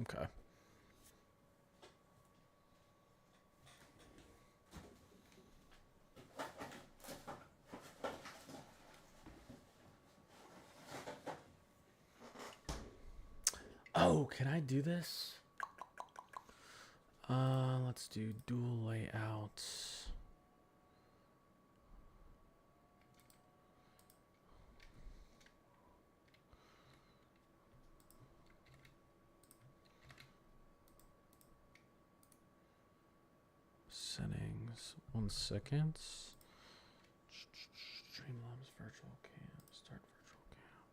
Okay. Oh, can I do this? Let's do dual layout. Settings. 1 second. Streamlabs virtual cam. Start virtual cam.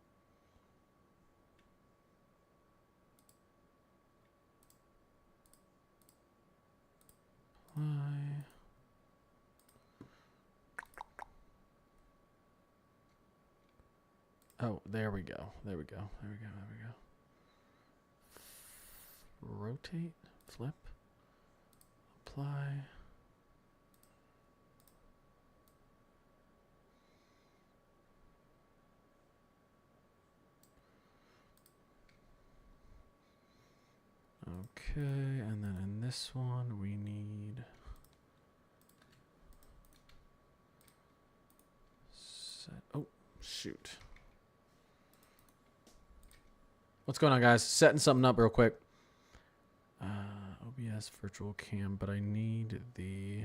Apply. Oh, there we go. There we go. There we go. There we go. Rotate. Flip. Apply. Okay, and then in this one we need set. Oh, shoot. What's going on, guys? Setting something up real quick. OBS virtual cam, but I need the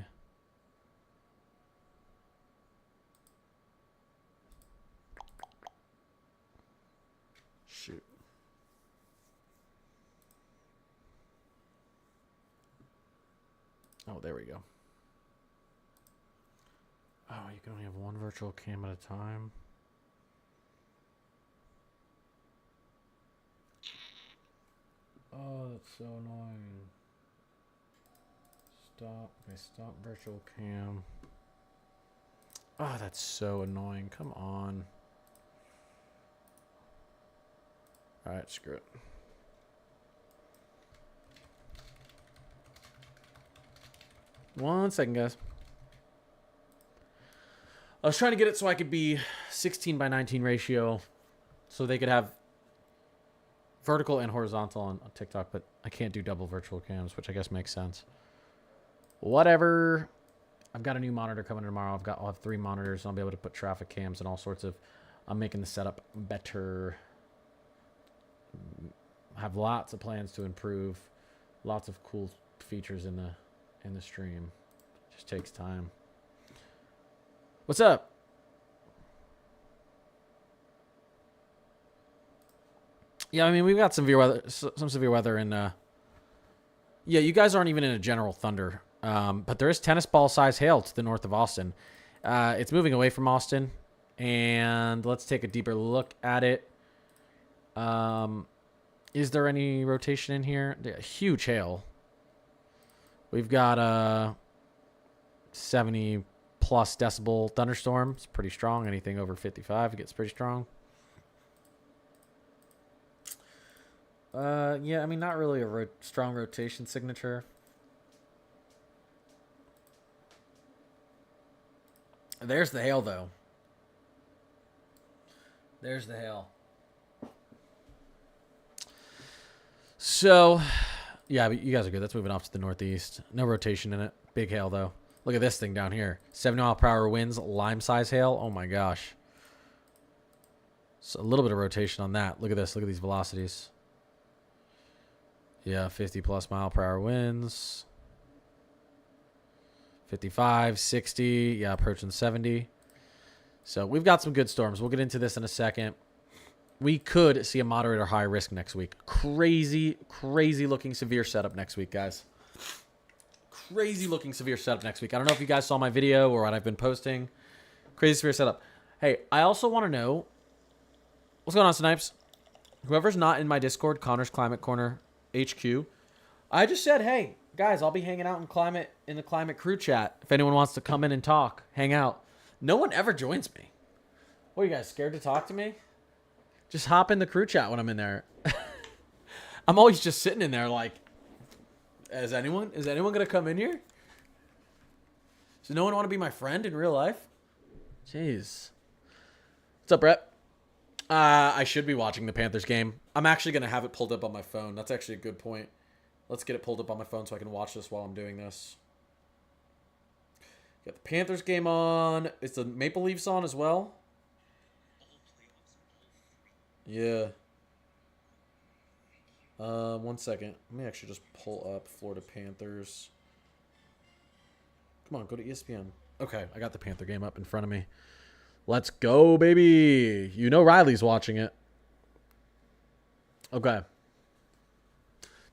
shoot. Oh, there we go. Oh, you can only have one virtual cam at a time. Oh, that's so annoying. Stop. Okay, stop virtual cam. Oh, that's so annoying. Come on. Alright, screw it. One second, guys. I was trying to get it so I could be 16:19 ratio so they could have vertical and horizontal on TikTok, but I can't do double virtual cams, which I guess makes sense. Whatever. I've got a new monitor coming tomorrow. I'll have 3 monitors, and I'll be able to put traffic cams and all sorts of. I'm making the setup better. I have lots of plans to improve. Lots of cool features in the stream. Just takes time. What's up? Yeah, I mean, we've got some severe weather, and yeah, you guys aren't even in a general thunder, but there is tennis ball size hail to the north of Austin. It's moving away from Austin, and let's take a deeper look at it. Is there any rotation in here? Huge hail. We've got a 70 plus decibel thunderstorm. It's pretty strong. Anything over 55, it gets pretty strong. Yeah, I mean, not really a strong rotation signature. There's the hail, though. There's the hail. So, yeah, but you guys are good. That's moving off to the northeast. No rotation in it. Big hail, though. Look at this thing down here. 70-mile-per-hour winds, lime-size hail. Oh, my gosh. So a little bit of rotation on that. Look at this. Look at these velocities. Yeah, 50-plus mile-per-hour winds. 55, 60. Yeah, approaching 70. So we've got some good storms. We'll get into this in a second. We could see a moderate or high risk next week. Crazy, crazy looking severe setup next week, guys. Crazy looking severe setup next week. I don't know if you guys saw my video or what I've been posting. Crazy severe setup. Hey, I also want to know what's going on, Snipes. Whoever's not in my Discord, Connor's Climate Corner HQ. I just said, hey, guys, I'll be hanging out in the climate crew chat. If anyone wants to come in and talk, hang out. No one ever joins me. What, are you guys scared to talk to me? Just hop in the crew chat when I'm in there. I'm always just sitting in there like, is anyone going to come in here? Does no one want to be my friend in real life? Jeez. What's up, Brett? I should be watching the Panthers game. I'm actually going to have it pulled up on my phone. That's actually a good point. Let's get it pulled up on my phone so I can watch this while I'm doing this. Got the Panthers game on. Is the Maple Leafs on as well? Yeah. 1 second. Let me actually just pull up Florida Panthers. Come on, go to ESPN. Okay, I got the Panther game up in front of me. Let's go, baby. You know Riley's watching it. Okay.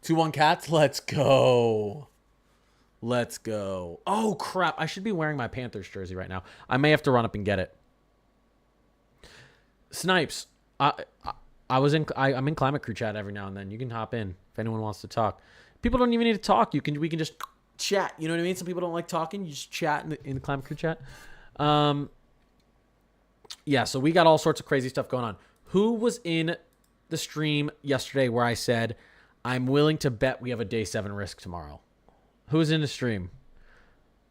2-1 Cats. Let's go. Let's go. Oh, crap. I should be wearing my Panthers jersey right now. I may have to run up and get it. Snipes. I'm in Climate Crew chat every now and then. You can hop in if anyone wants to talk. People don't even need to talk. We can just chat. You know what I mean? Some people don't like talking. You just chat in the Climate Crew chat. Yeah, so we got all sorts of crazy stuff going on. Who was in the stream yesterday where I said, I'm willing to bet we have a day 7 risk tomorrow? Who was in the stream?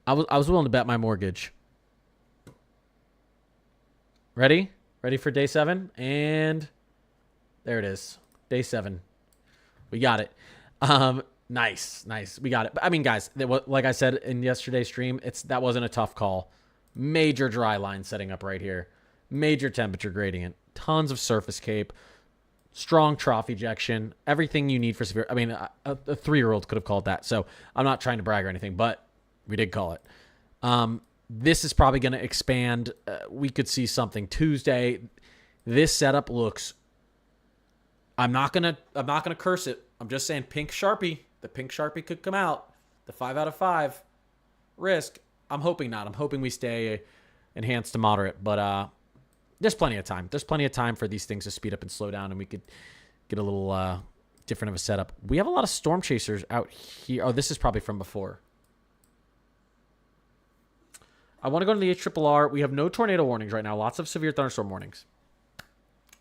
I was willing to bet my mortgage. Ready? Ready for day 7? And there it is. Day 7. We got it. Nice. We got it. But, I mean, guys, like I said in yesterday's stream, that wasn't a tough call. Major dry line setting up right here. Major temperature gradient. Tons of surface cape. Strong trough ejection. Everything you need for severe. I mean, a 3-year-old could have called that. So I'm not trying to brag or anything, but we did call it. This is probably going to expand. We could see something Tuesday. This setup looks. I'm not gonna curse it. I'm just saying pink Sharpie. The pink Sharpie could come out. The 5 out of 5 risk. I'm hoping not. I'm hoping we stay enhanced to moderate, but there's plenty of time. There's plenty of time for these things to speed up and slow down, and we could get a little different of a setup. We have a lot of storm chasers out here. Oh, this is probably from before. I want to go to the HRRR. We have no tornado warnings right now. Lots of severe thunderstorm warnings.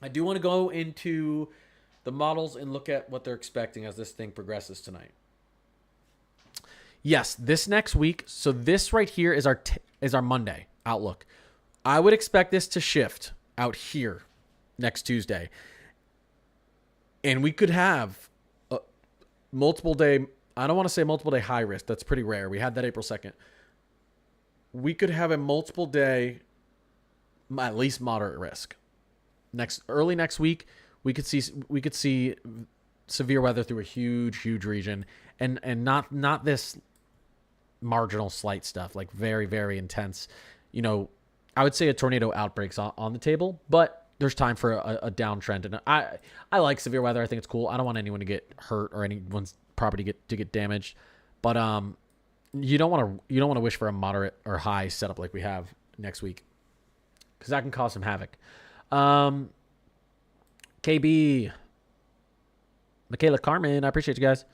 I do want to go into the models and look at what they're expecting as this thing progresses tonight. Yes, this next week. So this right here is our Monday outlook. I would expect this to shift out here next Tuesday. And we could have a multiple day. I don't want to say multiple day high risk. That's pretty rare. We had that April 2nd. We could have a multiple day, at least moderate risk. Early next week, we could see severe weather through a huge region, and not this marginal slight stuff, like very, very intense. You know, I would say a tornado outbreak's on the table, but there's time for a downtrend. And I like severe weather. I think it's cool. I don't want anyone to get hurt or anyone's property to get damaged. But you don't want to wish for a moderate or high setup like we have next week, because that can cause some havoc. KB, Michaela Carmen, I appreciate you guys.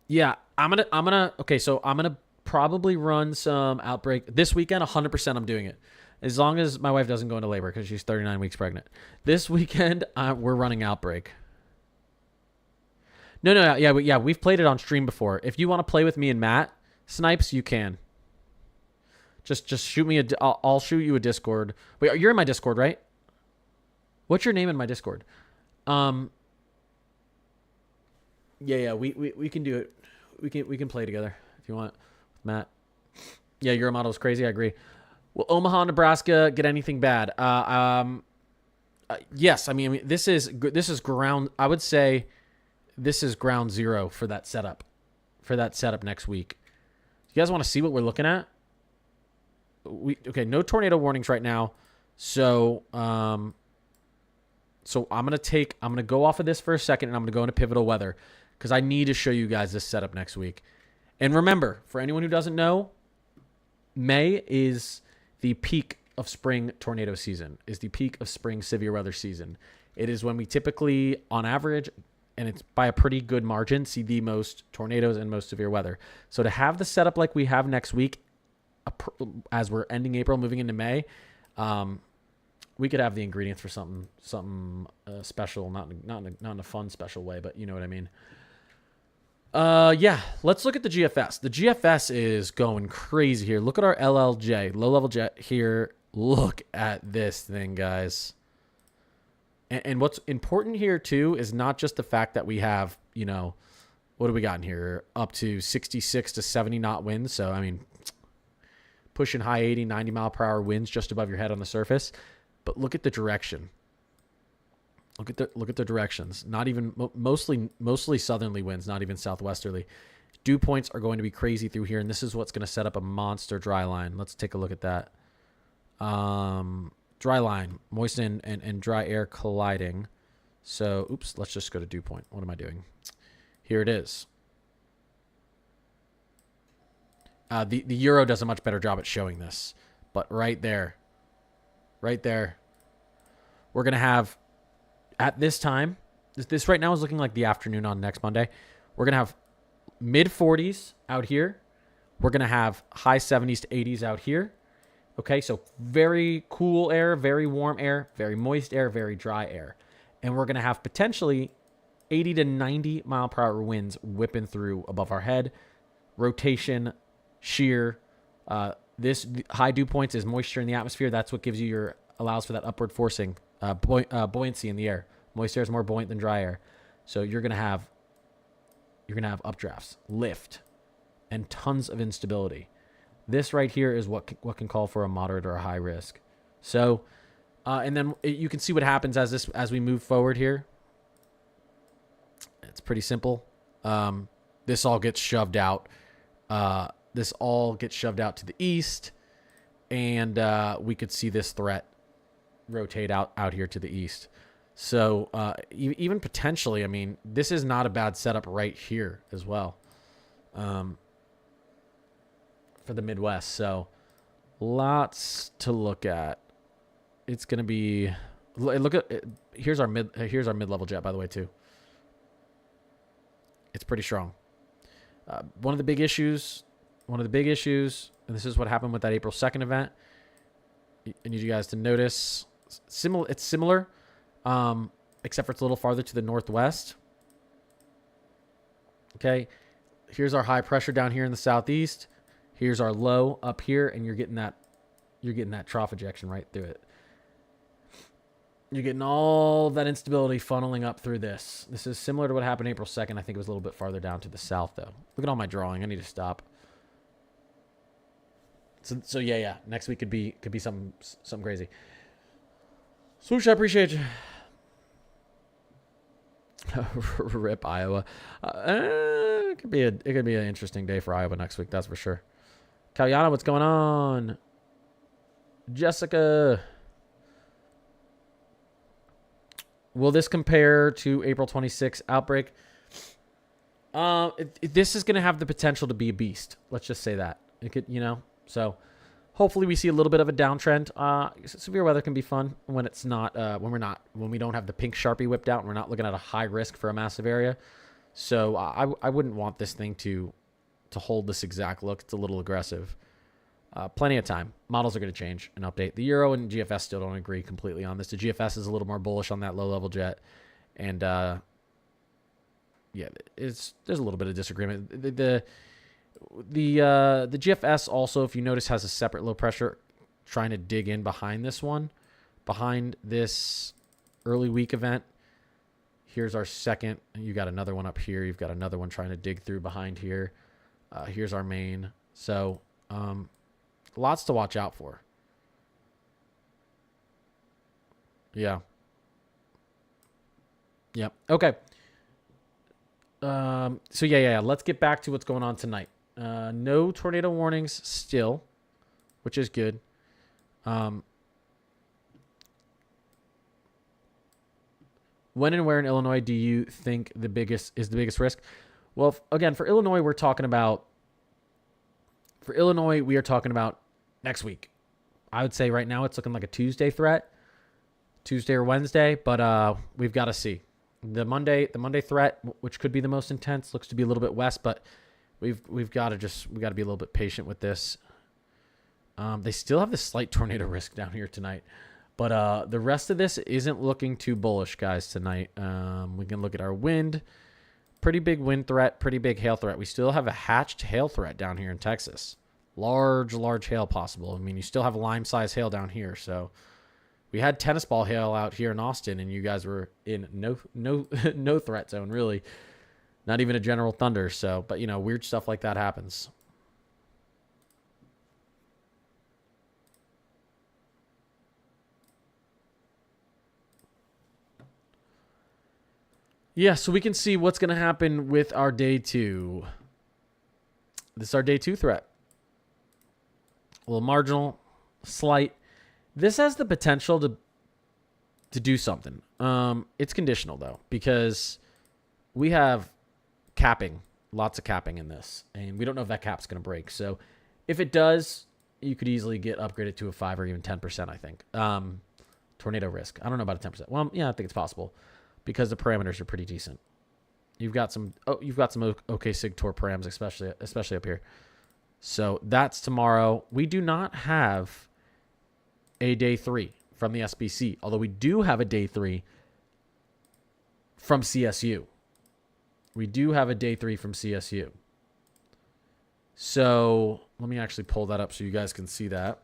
Yeah, I'm gonna. Okay, so I'm gonna probably run some outbreak this weekend. 100%, I'm doing it, as long as my wife doesn't go into labor because she's 39 weeks pregnant. This weekend, we're running outbreak. No, yeah, we've played it on stream before. If you want to play with me and Matt Snipes, you can. Just shoot me I'll shoot you a Discord. Wait, you're in my Discord, right? What's your name in my Discord? Yeah, we can do it. We can play together if you want, with Matt. Yeah, your model is crazy. I agree. Will Omaha, Nebraska get anything bad? Yes. I mean, this is ground. I would say this is ground zero for that setup. Next week. You guys want to see what we're looking at? No tornado warnings right now. So I'm gonna go off of this for a second, and I'm gonna go into pivotal weather, because I need to show you guys this setup next week. And remember, for anyone who doesn't know, May is the peak of spring tornado season, is the peak of spring severe weather season. It is when we typically, on average, and it's by a pretty good margin, see the most tornadoes and most severe weather. So to have the setup like we have next week, as we're ending April, moving into May, we could have the ingredients for something special, not in a fun special way, but you know what I mean. Yeah, let's look at the GFS. The GFS is going crazy here. Look at our LLJ, low level jet here. Look at this thing, guys. And what's important here, too, is not just the fact that we have, you know, what do we got in here? Up to 66 to 70 knot winds. So, I mean, pushing high 80, 90 mile per hour winds just above your head on the surface. But look at the direction. Look at the directions. Not even mostly southerly winds, not even southwesterly. Dew points are going to be crazy through here, and this is what's going to set up a monster dry line. Let's take a look at that. Dry line, moist and dry air colliding. So, oops, let's just go to dew point. What am I doing? Here it is. The Euro does a much better job at showing this, but right there, we're going to have, at this time, this right now is looking like the afternoon on next Monday. We're going to have mid 40s out here. We're going to have high 70s to 80s out here. Okay, so very cool air, very warm air, very moist air, very dry air. And we're going to have potentially 80 to 90 mile per hour winds whipping through above our head. Rotation, shear. This high dew points is moisture in the atmosphere. That's what gives you allows for that upward forcing, buoyancy in the air. Moist air is more buoyant than dry air. So you're going to have updrafts, lift, and tons of instability. This right here is what can call for a moderate or a high risk. So, and then you can see what happens as we move forward here. It's pretty simple. This all gets shoved out. This all gets shoved out to the east, and we could see this threat rotate out here to the east. So even potentially, I mean, this is not a bad setup right here as well. For the Midwest. So lots to look at. It's going to be, look at, here's our mid-level jet, by the way, too. It's pretty strong. One of the big issues, and this is what happened with that April 2nd event. I need you guys to notice it's similar, except for it's a little farther to the northwest. Okay. Here's our high pressure down here in the southeast. Here's our low up here, and you're getting that trough ejection right through it. You're getting all that instability funneling up through this. This is similar to what happened April 2nd. I think it was a little bit farther down to the south, though. Look at all my drawing. I need to stop. So yeah. Next week could be something crazy. Swoosh, I appreciate you. Rip Iowa. It could be an interesting day for Iowa next week. That's for sure. Kalyana, what's going on? Jessica. Will this compare to April 26th outbreak? This is going to have the potential to be a beast. Let's just say that. It could, so hopefully we see a little bit of a downtrend. Severe weather can be fun when it's not, when we don't have the pink Sharpie whipped out and we're not looking at a high risk for a massive area. So I wouldn't want this thing to hold this exact look. It's a little aggressive. Plenty of time. Models are going to change and update. The Euro and GFS still don't agree completely on this. The GFS is a little more bullish on that low-level jet. And, yeah, there's a little bit of disagreement. The GFS also, if you notice, has a separate low pressure trying to dig in behind this one. Behind this early week event. Here's our second. You got another one up here. You've got another one trying to dig through behind here. Here's our main. So, lots to watch out for. Yeah. Yep. Okay. So yeah. Let's get back to what's going on tonight. No tornado warnings still, which is good. When and where in Illinois do you think the biggest risk? Well, again, for Illinois, we are talking about next week. I would say right now it's looking like a Tuesday threat, Tuesday or Wednesday, but we've got to see. The Monday threat, which could be the most intense, looks to be a little bit west, but we've got to be a little bit patient with this. They still have this slight tornado risk down here tonight, but the rest of this isn't looking too bullish, guys, tonight. We can look at our wind. Pretty big wind threat, pretty big hail threat. We still have a hatched hail threat down here in Texas. Large hail possible. I mean, you still have lime size hail down here. So we had tennis ball hail out here in Austin, and you guys were in no no threat zone, really. Not even a general thunder. So, but weird stuff like that happens. Yeah, so we can see what's going to happen with our day 2. This is our day 2 threat. A little marginal, slight. This has the potential to do something. It's conditional, though, because we have capping, lots of capping in this, and we don't know if that cap's going to break. So if it does, you could easily get upgraded to a 5 or even 10%, I think. Tornado risk. I don't know about a 10%. Well, yeah, I think it's possible because the parameters are pretty decent. You've got some OK Sig Tor params, especially up here. So that's tomorrow. We do not have a day 3 from the SBC, although we do have a day 3 from CSU. We do have a day 3 from CSU. So let me actually pull that up so you guys can see that.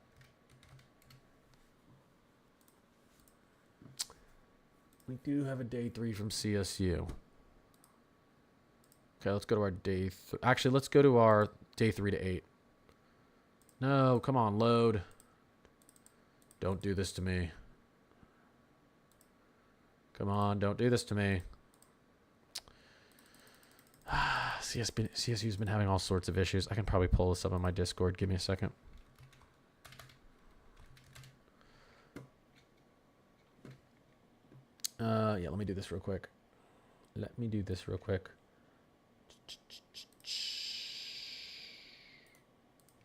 We do have a day 3 from CSU. Okay, let's go to our day... Actually, let's go to our day 3 to 8. No, come on, load. Don't do this to me. Come on, don't do this to me. CSU's been having all sorts of issues. I can probably pull this up on my Discord. Give me a second. Yeah, let me do this real quick.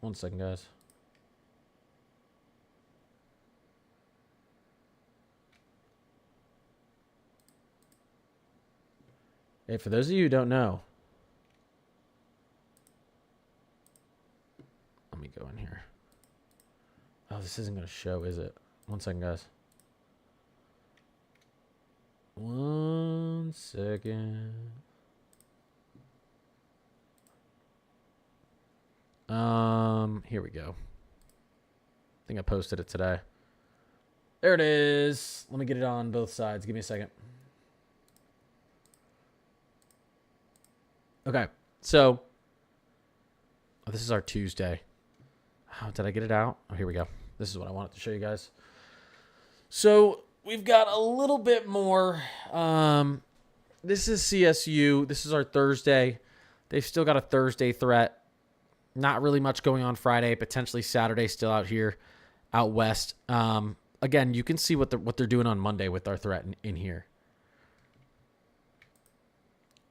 One second, guys. Hey, for those of you who don't know, let me go in here. Oh, this isn't going to show, is it? One second, guys. One second. Here we go. I think I posted it today. There it is. Let me get it on both sides. Give me a second. Okay, so this is our Tuesday. How did I get it out? Oh, here we go. This is what I wanted to show you guys. So we've got a little bit more. This is CSU. This is our Thursday. They've still got a Thursday threat. Not really much going on Friday. Potentially Saturday still out here, out west. Again, you can see what they're doing on Monday with our threat in here.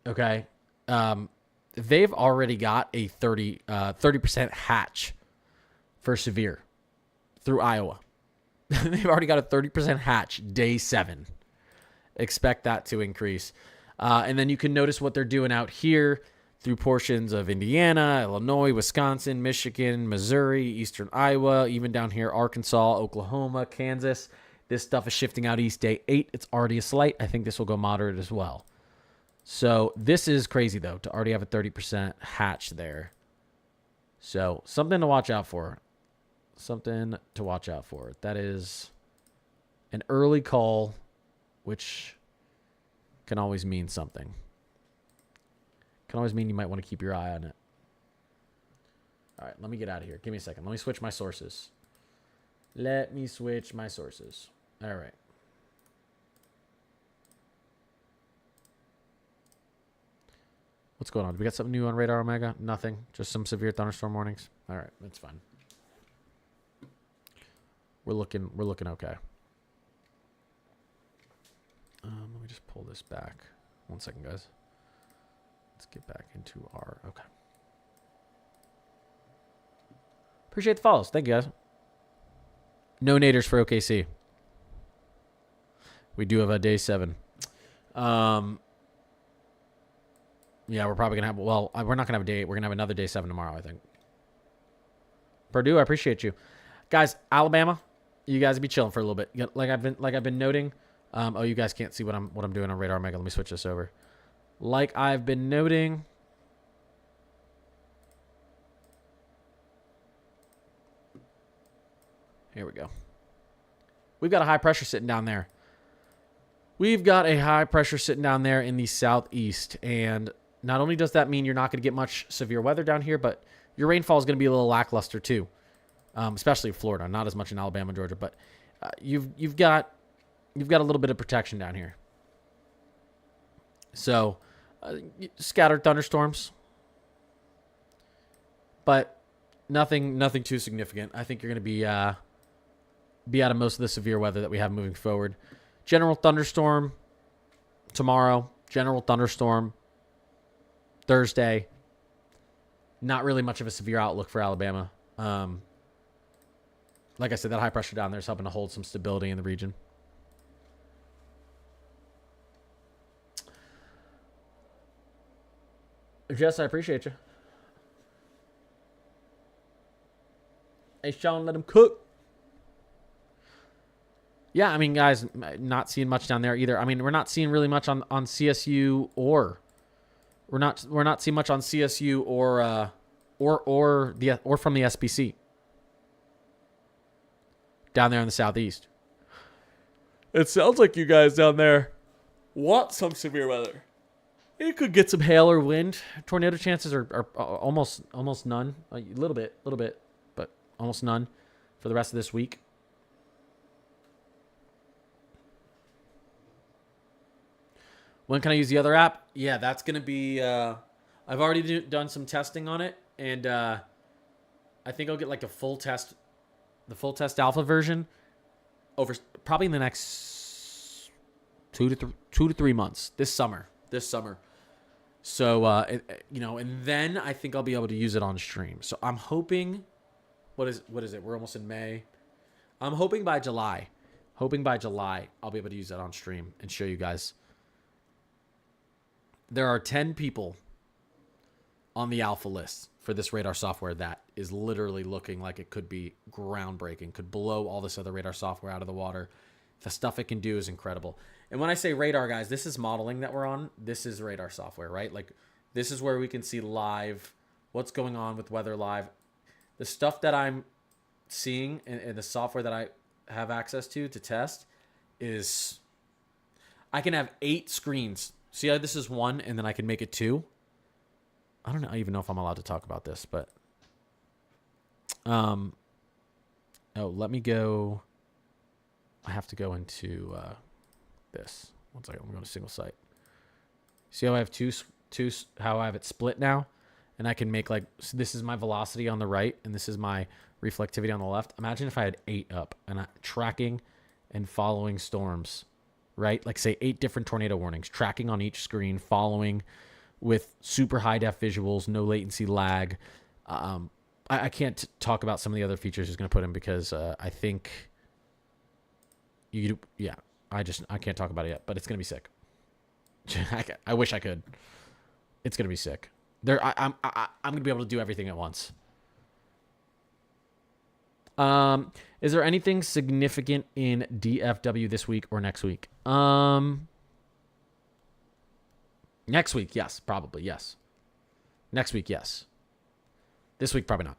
Okay. They've already got a 30% hatch for severe through Iowa. They've already got a 30% hatch day 7. Expect that to increase. And then you can notice what they're doing out here through portions of Indiana, Illinois, Wisconsin, Michigan, Missouri, eastern Iowa, even down here, Arkansas, Oklahoma, Kansas. This stuff is shifting out east day 8. It's already a slight. I think this will go moderate as well. So this is crazy, though, to already have a 30% hatch there. So something to watch out for. Something to watch out for. That is an early call, which can always mean something. Can always mean you might want to keep your eye on it. All right, let me get out of here. Give me a second. Let me switch my sources. All right. What's going on? Do we got something new on Radar Omega? Nothing. Just some severe thunderstorm warnings. All right, that's fine. We're looking okay. Let me just pull this back. One second, guys. Let's get back into our... Okay. Appreciate the follows. Thank you, guys. No naders for OKC. We do have a day 7. Yeah, we're probably going to have... Well, we're not going to have a day 8. We're going to have another day 7 tomorrow, I think. Purdue, I appreciate you. Guys, Alabama, you guys be chilling for a little bit. Like I've been noting... oh, you guys can't see what I'm doing on Radar Omega. Let me switch this over. Like I've been noting, Here we go. We've got a high pressure sitting down there. We've got a high pressure sitting down there in the southeast. And not only does that mean you're not going to get much severe weather down here, but your rainfall is going to be a little lackluster too, especially in Florida. Not as much in Alabama and Georgia, but you've got a little bit of protection down here. So scattered thunderstorms, but nothing too significant. I think you're going to be out of most of the severe weather that we have moving forward. General thunderstorm tomorrow. General thunderstorm Thursday. Not really much of a severe outlook for Alabama. Like I said, that high pressure down there is helping to hold some stability in the region. Jess, I appreciate you. Hey, Sean, let him cook. Yeah, I mean, guys, not seeing much down there either. I mean, we're not seeing really much on CSU or we're not seeing much on CSU or from the SPC down there in the southeast. It sounds like you guys down there want some severe weather. It could get some hail or wind. Tornado chances are almost none. A little bit, but almost none for the rest of this week. When can I use the other app? Yeah, that's going to be... I've already done some testing on it, and I think I'll get like the full test alpha version over probably in the next 2 to 3 months this summer. So, and then I think I'll be able to use it on stream. So I'm hoping, what is it? We're almost in May. I'm hoping by July I'll be able to use that on stream and show you guys. There are 10 people on the alpha list for this radar software that is literally looking like it could be groundbreaking, could blow all this other radar software out of the water. The stuff it can do is incredible. And when I say radar, guys, this is modeling that we're on. This is radar software, right? Like, this is where we can see live what's going on with weather live. The stuff that I'm seeing and the software that I have access to test is... I can have 8 screens. See how this is 1, and then I can make it 2? I don't even know if I'm allowed to talk about this, but... let me go... I have to go into this. One second, I'm going to single site. See how I have how I have it split now? And I can make like, so this is my velocity on the right, and this is my reflectivity on the left. Imagine if I had 8 up, and tracking and following storms, right? Like say 8 different tornado warnings, tracking on each screen, following with super high def visuals, no latency lag. I can't talk about some of the other features he's going to put in because I think... I can't talk about it yet, but it's gonna be sick. I wish I could. It's gonna be sick. I'm gonna be able to do everything at once. Is there anything significant in DFW this week or next week? Next week, yes, probably yes. Next week, yes. This week, probably not.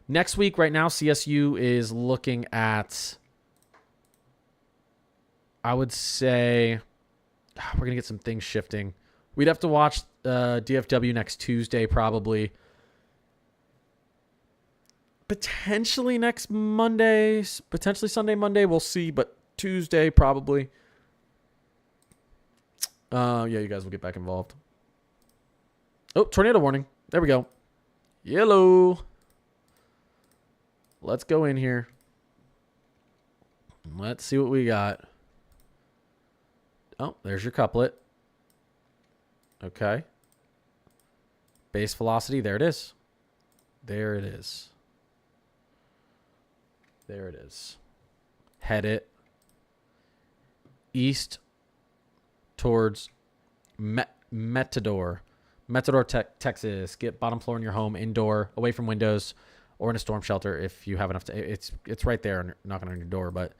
Next week, right now, CSU is looking at... I would say we're going to get some things shifting. We'd have to watch DFW next Tuesday probably. Potentially next Monday. Potentially Sunday, Monday. We'll see. But Tuesday probably. You guys will get back involved. Oh, tornado warning. There we go. Yellow. Let's go in here. Let's see what we got. Oh, there's your couplet. Okay. Base velocity. There it is. There it is. There it is. Head it east towards Metador, Texas. Get bottom floor in your home, indoor, away from windows, or in a storm shelter if you have enough to. It's right there, knocking on your door. But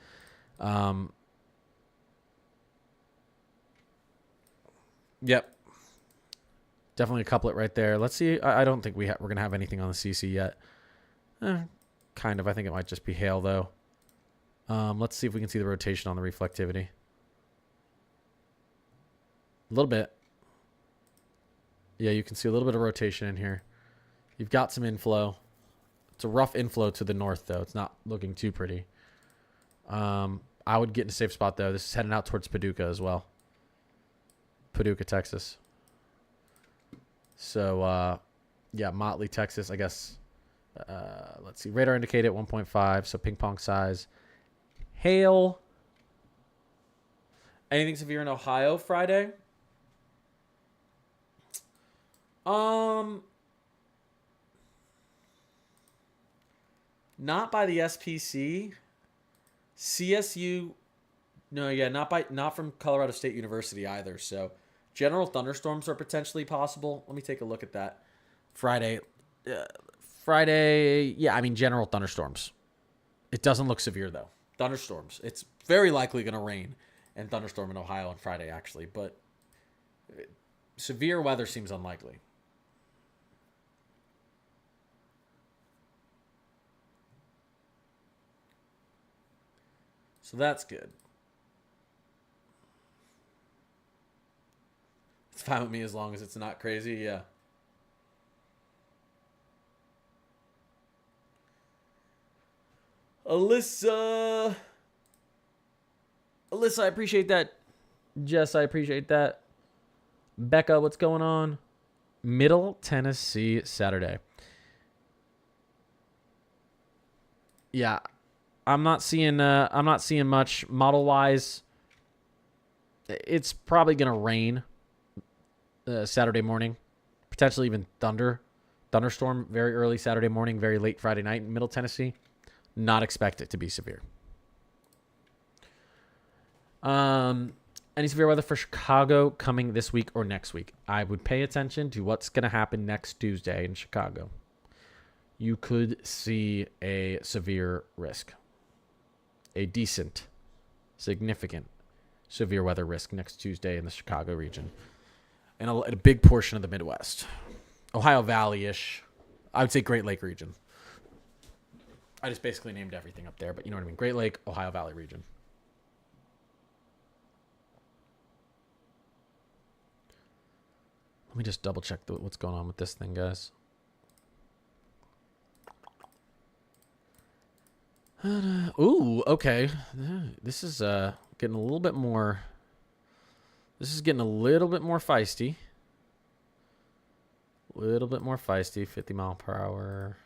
yep. Definitely a couplet right there. Let's see. I don't think we're going to have anything on the CC yet. Kind of. I think it might just be hail, though. Let's see if we can see the rotation on the reflectivity. A little bit. Yeah, you can see a little bit of rotation in here. You've got some inflow. It's a rough inflow to the north, though. It's not looking too pretty. I would get in a safe spot, though. This is heading out towards Paducah as well. Paducah, Texas. So, yeah, Motley, Texas, I guess. Let's see. Radar indicated 1.5, so ping pong size. Hail. Anything severe in Ohio Friday? Not by the SPC. CSU, no, yeah, not from Colorado State University either. So, general thunderstorms are potentially possible. Let me take a look at that. Friday, yeah, I mean general thunderstorms. It doesn't look severe though. Thunderstorms. It's very likely going to rain and thunderstorm in Ohio on Friday actually, but severe weather seems unlikely. So that's good. It's fine with me as long as it's not crazy, yeah. Alyssa, I appreciate that. Jess, I appreciate that. Becca, what's going on? Middle Tennessee Saturday. Yeah, I'm not seeing much model wise. It's probably gonna rain Saturday morning, potentially even thunderstorm very early Saturday morning, very late Friday night in Middle Tennessee. Not expect it to be severe. Any severe weather for Chicago coming this week or next week? I would pay attention to what's going to happen next Tuesday in Chicago. You could see a severe risk. A decent, significant severe weather risk next Tuesday in the Chicago region. And a big portion of the Midwest. Ohio Valley-ish. I would say Great Lake region. I just basically named everything up there, but you know what I mean. Great Lake, Ohio Valley region. Let me just double check what's going on with this thing, guys. Ooh, okay. This is getting a little bit more. This is getting a little bit more feisty. A little bit more feisty. 50 mile per hour.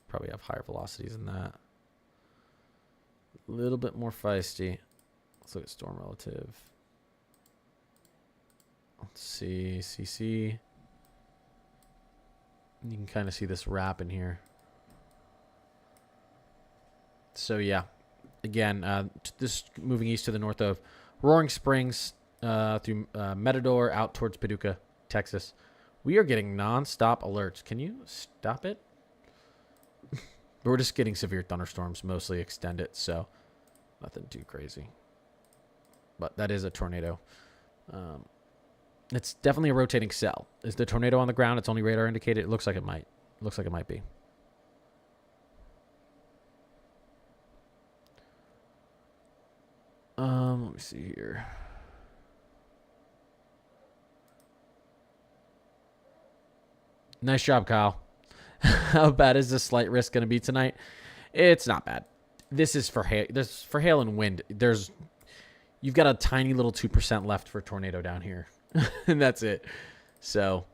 Probably have higher velocities than that. A little bit more feisty. Let's look at storm relative. Let's see. CC. You can kind of see this wrap in here. So, yeah. Again, this moving east to the north of Roaring Springs through Matador out towards Paducah, Texas. We are getting nonstop alerts. Can you stop it? We're just getting severe thunderstorms, mostly extended, so nothing too crazy. But that is a tornado. It's definitely a rotating cell. Is the tornado on the ground? It's only radar indicated. It looks like it might. Looks like it might be. Let me see here. Nice job, Kyle. How bad is this slight risk going to be tonight? It's not bad. This is for hail. This is for hail and wind. You've got a tiny little 2% left for tornado down here, and that's it. So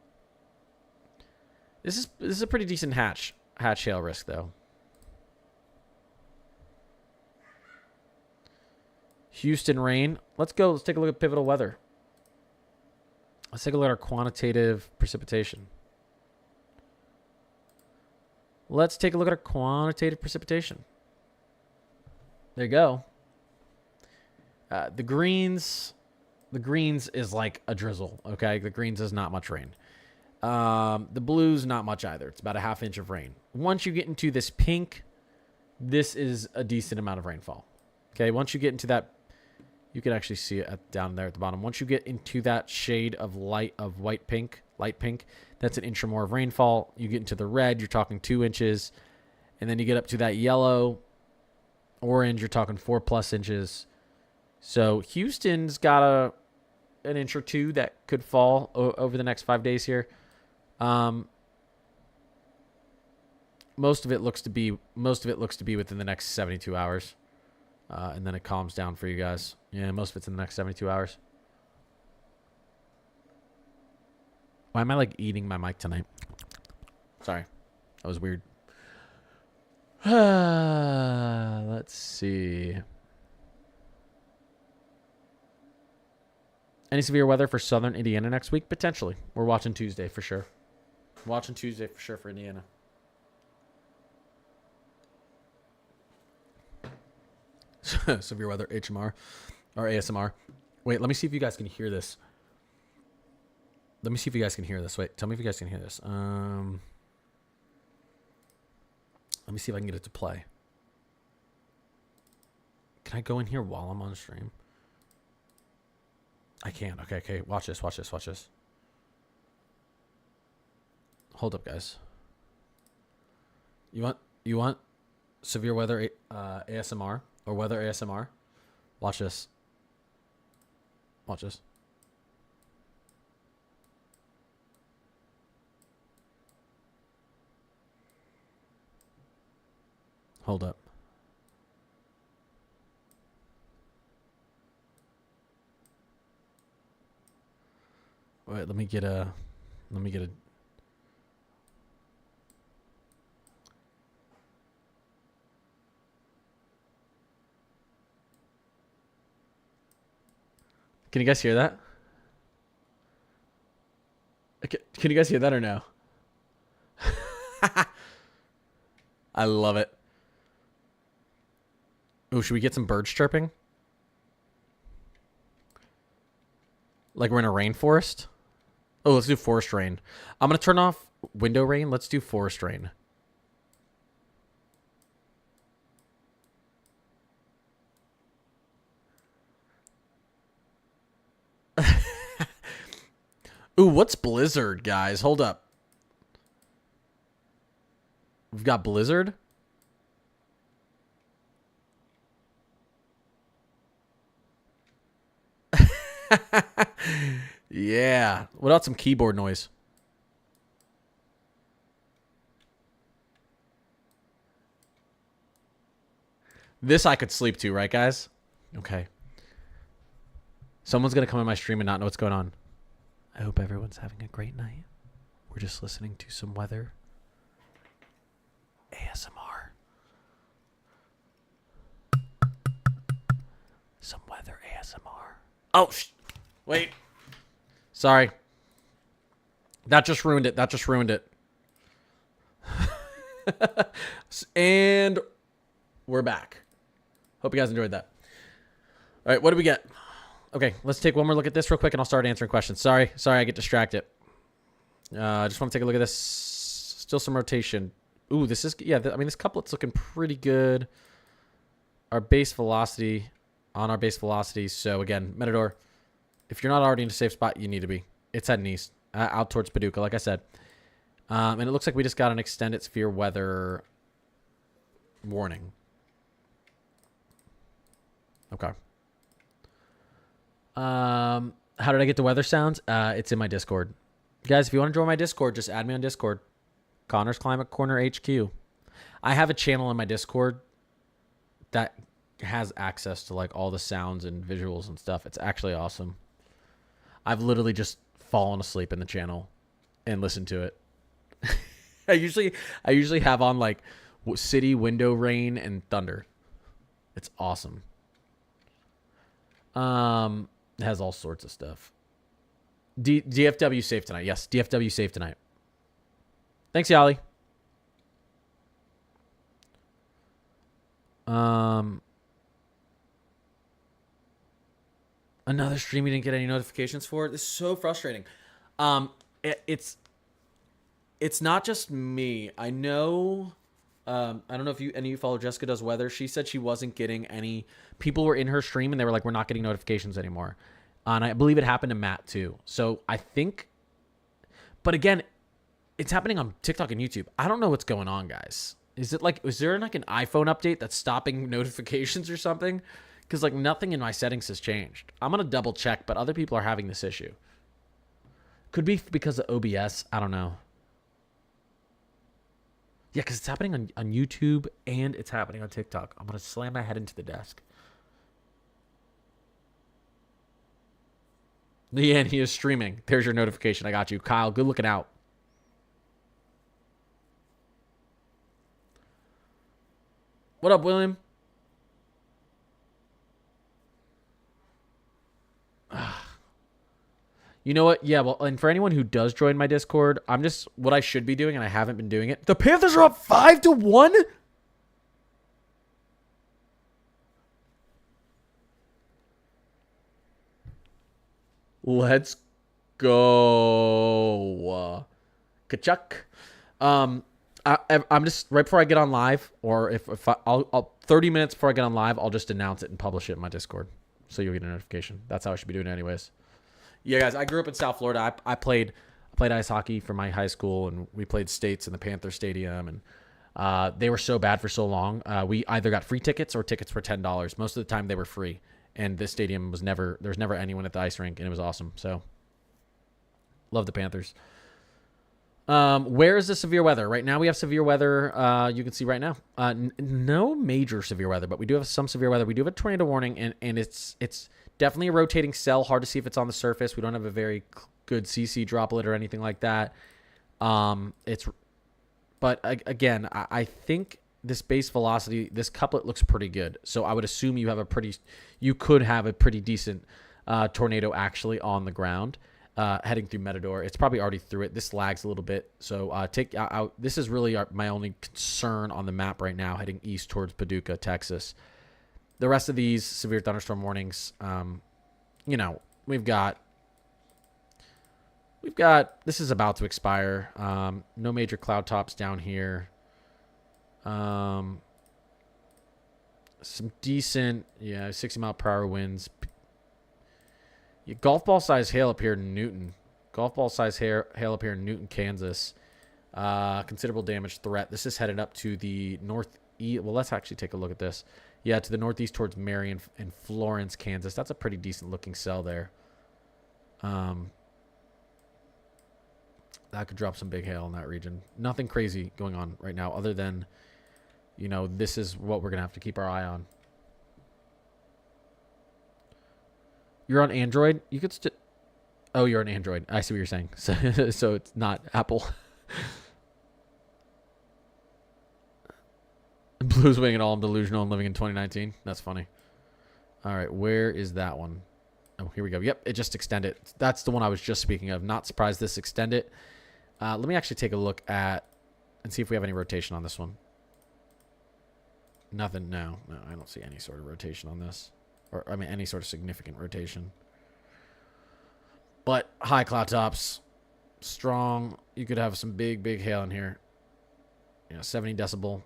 this is a pretty decent hatch hail risk though. Houston rain. Let's go. Let's take a look at pivotal weather. Let's take a look at our quantitative precipitation. Let's take a look at our quantitative precipitation. There you go. The greens is like a drizzle, okay? The greens is not much rain. The blues, not much either. It's about a ½ inch of rain. Once you get into this pink, this is a decent amount of rainfall. Okay, once you get into that, you can actually see it down there at the bottom. Once you get into that shade of light pink, that's an inch or more of rainfall. You get into the red, you're talking 2 inches. And then you get up to that yellow, Orange, you're talking 4+ inches. So Houston's got an inch or two that could fall over the next 5 days here. Most of it looks to be within the next 72 hours. And then it calms down for you guys. Yeah, most of it's in the next 72 hours. Why am I like eating my mic tonight? Sorry. That was weird. Let's see. Any severe weather for southern Indiana next week? Potentially. We're watching Tuesday for sure. Watching Tuesday for sure for Indiana. Severe weather, HMR or ASMR. Wait, let me see if you guys can hear this. Let me see if you guys can hear this. Wait, tell me if you guys can hear this. Let me see if I can get it to play. Can I go in here while I'm on stream? I can. Okay. Watch this. Hold up, guys. You want severe weather ASMR or weather ASMR? Watch this. Hold up. Wait, let me get a Can you guys hear that? Can you guys hear that or no? I love it. Oh, should we get some birds chirping? Like we're in a rainforest? Oh, let's do forest rain. I'm going to turn off window rain. Let's do forest rain. Ooh, what's Blizzard, guys? Hold up. We've got Blizzard. Yeah. What about some keyboard noise? This I could sleep to, right, guys? Okay. Someone's going to come in my stream and not know what's going on. I hope everyone's having a great night. We're just listening to some weather ASMR. Some weather ASMR. Oh, wait. Sorry. That just ruined it. And we're back. Hope you guys enjoyed that. All right, what do we get? Okay, let's take one more look at this real quick, and I'll start answering questions. Sorry, I get distracted. I just want to take a look at this. Still some rotation. Ooh, this is, yeah, I mean, this couplet's looking pretty good. Our base velocity, So, again, Metador, if you're not already in a safe spot, you need to be. It's heading east, out towards Paducah, like I said. And it looks like we just got an extended severe weather warning. Okay. How did I get the weather sounds? It's in my Discord. Guys, if you want to join my Discord, just add me on Discord. Connor's Climate Corner HQ. I have a channel in my Discord that has access to like all the sounds and visuals and stuff. It's actually awesome. I've literally just fallen asleep in the channel and listened to it. I usually have on like city window rain and thunder. It's awesome. It has all sorts of stuff. DFW safe tonight. Yes, DFW safe tonight. Thanks, Yali. Another stream you didn't get any notifications for. This is so frustrating. It's not just me. I know. I don't know if any of you follow Jessica Does Weather. She said she wasn't getting any. People were in her stream and they were like, "We're not getting notifications anymore." And I believe it happened to Matt too. So I think, but again, it's happening on TikTok and YouTube. I don't know what's going on, guys. Is it like, is there like an iPhone update that's stopping notifications or something? Because like nothing in my settings has changed. I'm going to double check, but other people are having this issue. Could be because of OBS. I don't know. Yeah, because it's happening on YouTube and it's happening on TikTok. I'm going to slam my head into the desk. Yeah, he is streaming. There's your notification. I got you. Kyle, good looking out. What up, William? You know what? Yeah, well, and for anyone who does join my Discord, I'm just what I should be doing, and I haven't been doing it. The Panthers are up 5-1. Let's go, Kachuk. I'm just right before I get on live, or if I'll 30 minutes before I get on live, I'll just announce it and publish it in my Discord, so you'll get a notification. That's how I should be doing it, anyways. Yeah, guys, I grew up in South Florida. I played ice hockey for my high school, and we played states in the Panther Stadium, and they were so bad for so long. We either got free tickets or tickets for $10. Most of the time, they were free, and this stadium was there was never anyone at the ice rink, and it was awesome. So, love the Panthers. Where is the severe weather? Right now, we have severe weather. You can see right now. No major severe weather, but we do have some severe weather. We do have a tornado warning, and it's definitely a rotating cell. Hard to see if it's on the surface. We don't have a very good CC droplet or anything like that. But again, I think this base velocity, this couplet looks pretty good. So I would assume you could have a pretty decent tornado actually on the ground. Heading through Matador. It's probably already through it. This lags a little bit. So take out. This is really my only concern on the map right now, heading east towards Paducah, Texas. The rest of these severe thunderstorm warnings, we've got, this is about to expire. No major cloud tops down here. Some decent, 60 mile per hour winds. Golf ball size hail up here in Newton. Golf ball size hail up here in Newton, Kansas. Considerable damage threat. This is headed up to the northeast. Well, let's actually take a look at this. Yeah, to the northeast towards Marion and Florence, Kansas. That's a pretty decent looking cell there. That could drop some big hail in that region. Nothing crazy going on right now other than, this is what we're going to have to keep our eye on. You're on Android? You could still... Oh, you're on Android. I see what you're saying. So it's not Apple. Blues winning it all. I'm delusional and living in 2019. That's funny. All right, where is that one? Oh, here we go. Yep, it just extended. That's the one I was just speaking of. Not surprised this extended. Let me actually take a look at and see if we have any rotation on this one. Nothing. No, I don't see any sort of rotation on this. Or, any sort of significant rotation. But high cloud tops. Strong. You could have some big hail in here. 70 decibel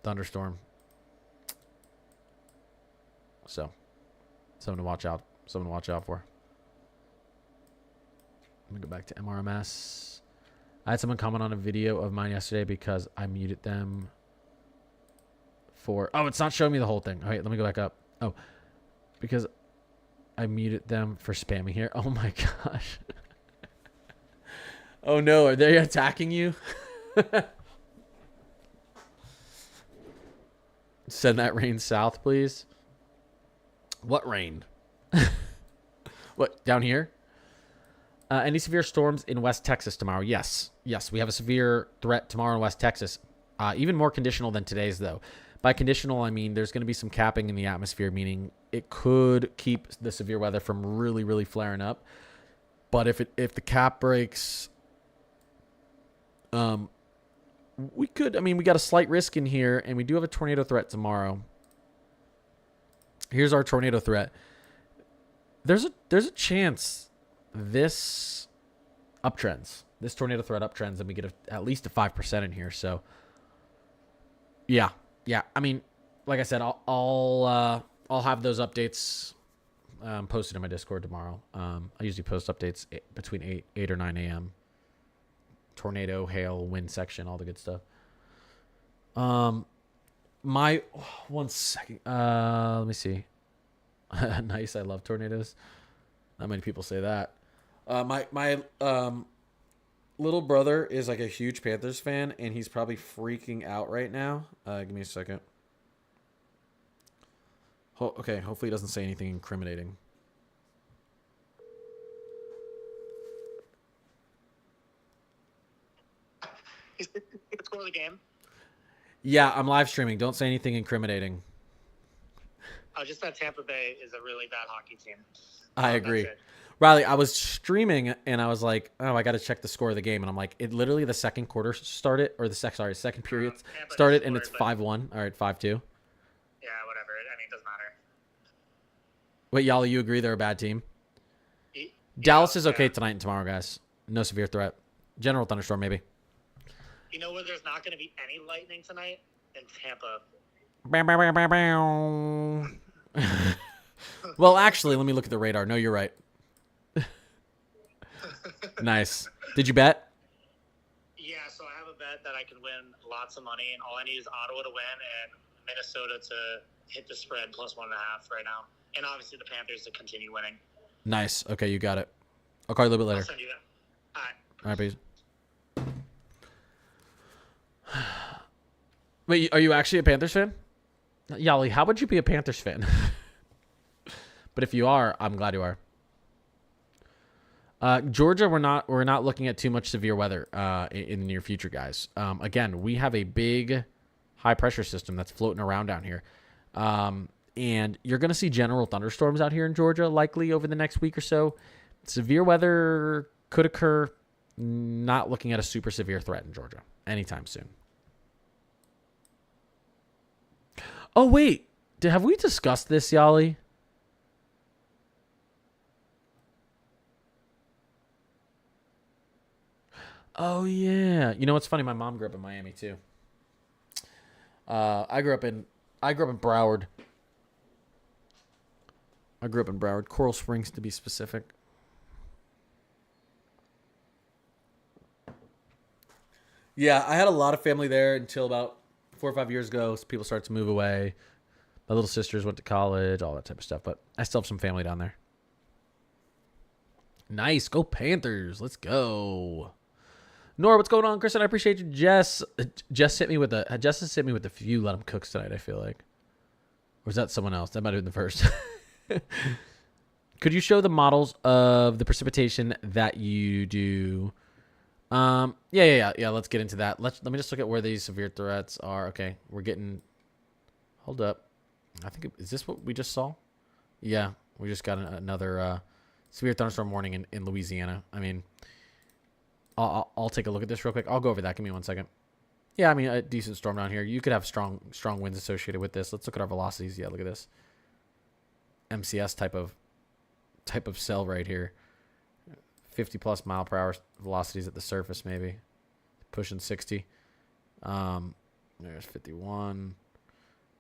thunderstorm. So, something to watch out for. Let me go back to MRMS. I had someone comment on a video of mine yesterday because I muted them for... Oh, it's not showing me the whole thing. All right, let me go back up. Oh, because I muted them for spamming here. Oh my gosh. Oh no, are they attacking you? Send that rain south, please. What rain? What, down here? Any severe storms in West Texas tomorrow? Yes, we have a severe threat tomorrow in West Texas. Even more conditional than today's, though. By conditional, I mean there's going to be some capping in the atmosphere, meaning it could keep the severe weather from really, really flaring up. But if the cap breaks, we could. We got a slight risk in here, and we do have a tornado threat tomorrow. Here's our tornado threat. There's a chance this uptrends, this tornado threat uptrends, and we get at least a 5% in here. So, yeah. Like I said, I'll have those updates posted in my Discord tomorrow. I usually post updates between 8 or 9 a.m. Tornado, hail, wind section, all the good stuff. My 1 second. Let me see. Nice. I love tornadoes. Not many people say that. My little brother is like a huge Panthers fan, and he's probably freaking out right now. Give me a second. Okay, hopefully he doesn't say anything incriminating. Is it the score of the game? Yeah, I'm live streaming. Don't say anything incriminating. Oh, just that Tampa Bay is a really bad hockey team. I agree. Riley, I was streaming and I was like, oh, I got to check the score of the game. And I'm like, it literally the second quarter started, or the second period started, and it's 5-1. All right, 5-2. Yeah, whatever. I mean, it doesn't matter. Wait, Yali, you agree they're a bad team? Yeah, Dallas is okay tonight and tomorrow, guys. No severe threat. General thunderstorm, maybe. You know where there's not going to be any lightning tonight? In Tampa. Well, actually, let me look at the radar. No, you're right. Nice. Did you bet? Yeah, so I have a bet that I can win lots of money, and all I need is Ottawa to win and Minnesota to hit the spread +1.5 right now. And obviously the Panthers to continue winning. Nice. Okay, you got it. I'll call you a little bit later. I'll send you that. All right, peace. Wait, are you actually a Panthers fan? Yali, how would you be a Panthers fan? But if you are, I'm glad you are. Georgia, we're not looking at too much severe weather in the near future, guys. Again, we have a big high pressure system that's floating around down here. And you're going to see general thunderstorms out here in Georgia likely over the next week or so. Severe weather could occur. Not looking at a super severe threat in Georgia anytime soon. Oh, wait. Have we discussed this, Yali? Oh, yeah. You know what's funny? My mom grew up in Miami, too. I grew up in Broward. Coral Springs, to be specific. Yeah, I had a lot of family there until about 4 or 5 years ago. So people started to move away. My little sisters went to college, all that type of stuff. But I still have some family down there. Nice. Go Panthers. Let's go. Nora, what's going on, Kristen? I appreciate you. Jess has hit me with a few let 'em cooks tonight, I feel like. Or is that someone else? That might have been the first. Could you show the models of the precipitation that you do? Yeah. Let's get into that. Let me just look at where these severe threats are. Okay, we're getting. Hold up. I think is this what we just saw? Yeah, we just got another severe thunderstorm warning in Louisiana. I mean, I'll take a look at this real quick. I'll go over that. Give me 1 second. Yeah, I mean a decent storm down here. You could have strong winds associated with this. Let's look at our velocities. Yeah, look at this. MCS type of cell right here. 50+ mile per hour velocities at the surface, maybe pushing 60. There's 51.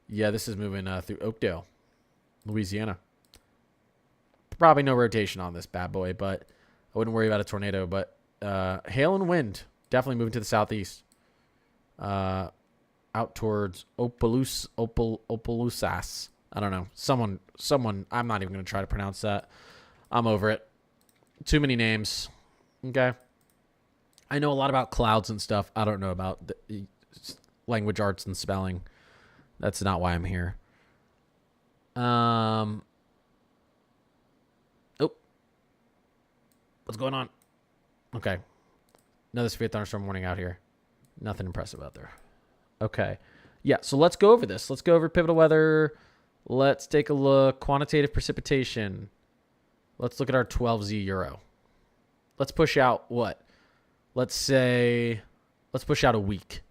Yeah, this is moving through Oakdale, Louisiana. Probably no rotation on this bad boy, but I wouldn't worry about a tornado. But hail and wind definitely moving to the southeast, out towards Opelousas. I don't know. Someone. I'm not even going to try to pronounce that. I'm over it. Too many names. Okay. I know a lot about clouds and stuff. I don't know about the language arts and spelling. That's not why I'm here. Oh. What's going on? Okay. Another severe thunderstorm warning out here. Nothing impressive out there. Okay. Yeah, so let's go over this. Let's go over pivotal weather. Let's take a look. Quantitative precipitation. Let's look at our 12Z Euro. Let's push out what? Let's push out a week.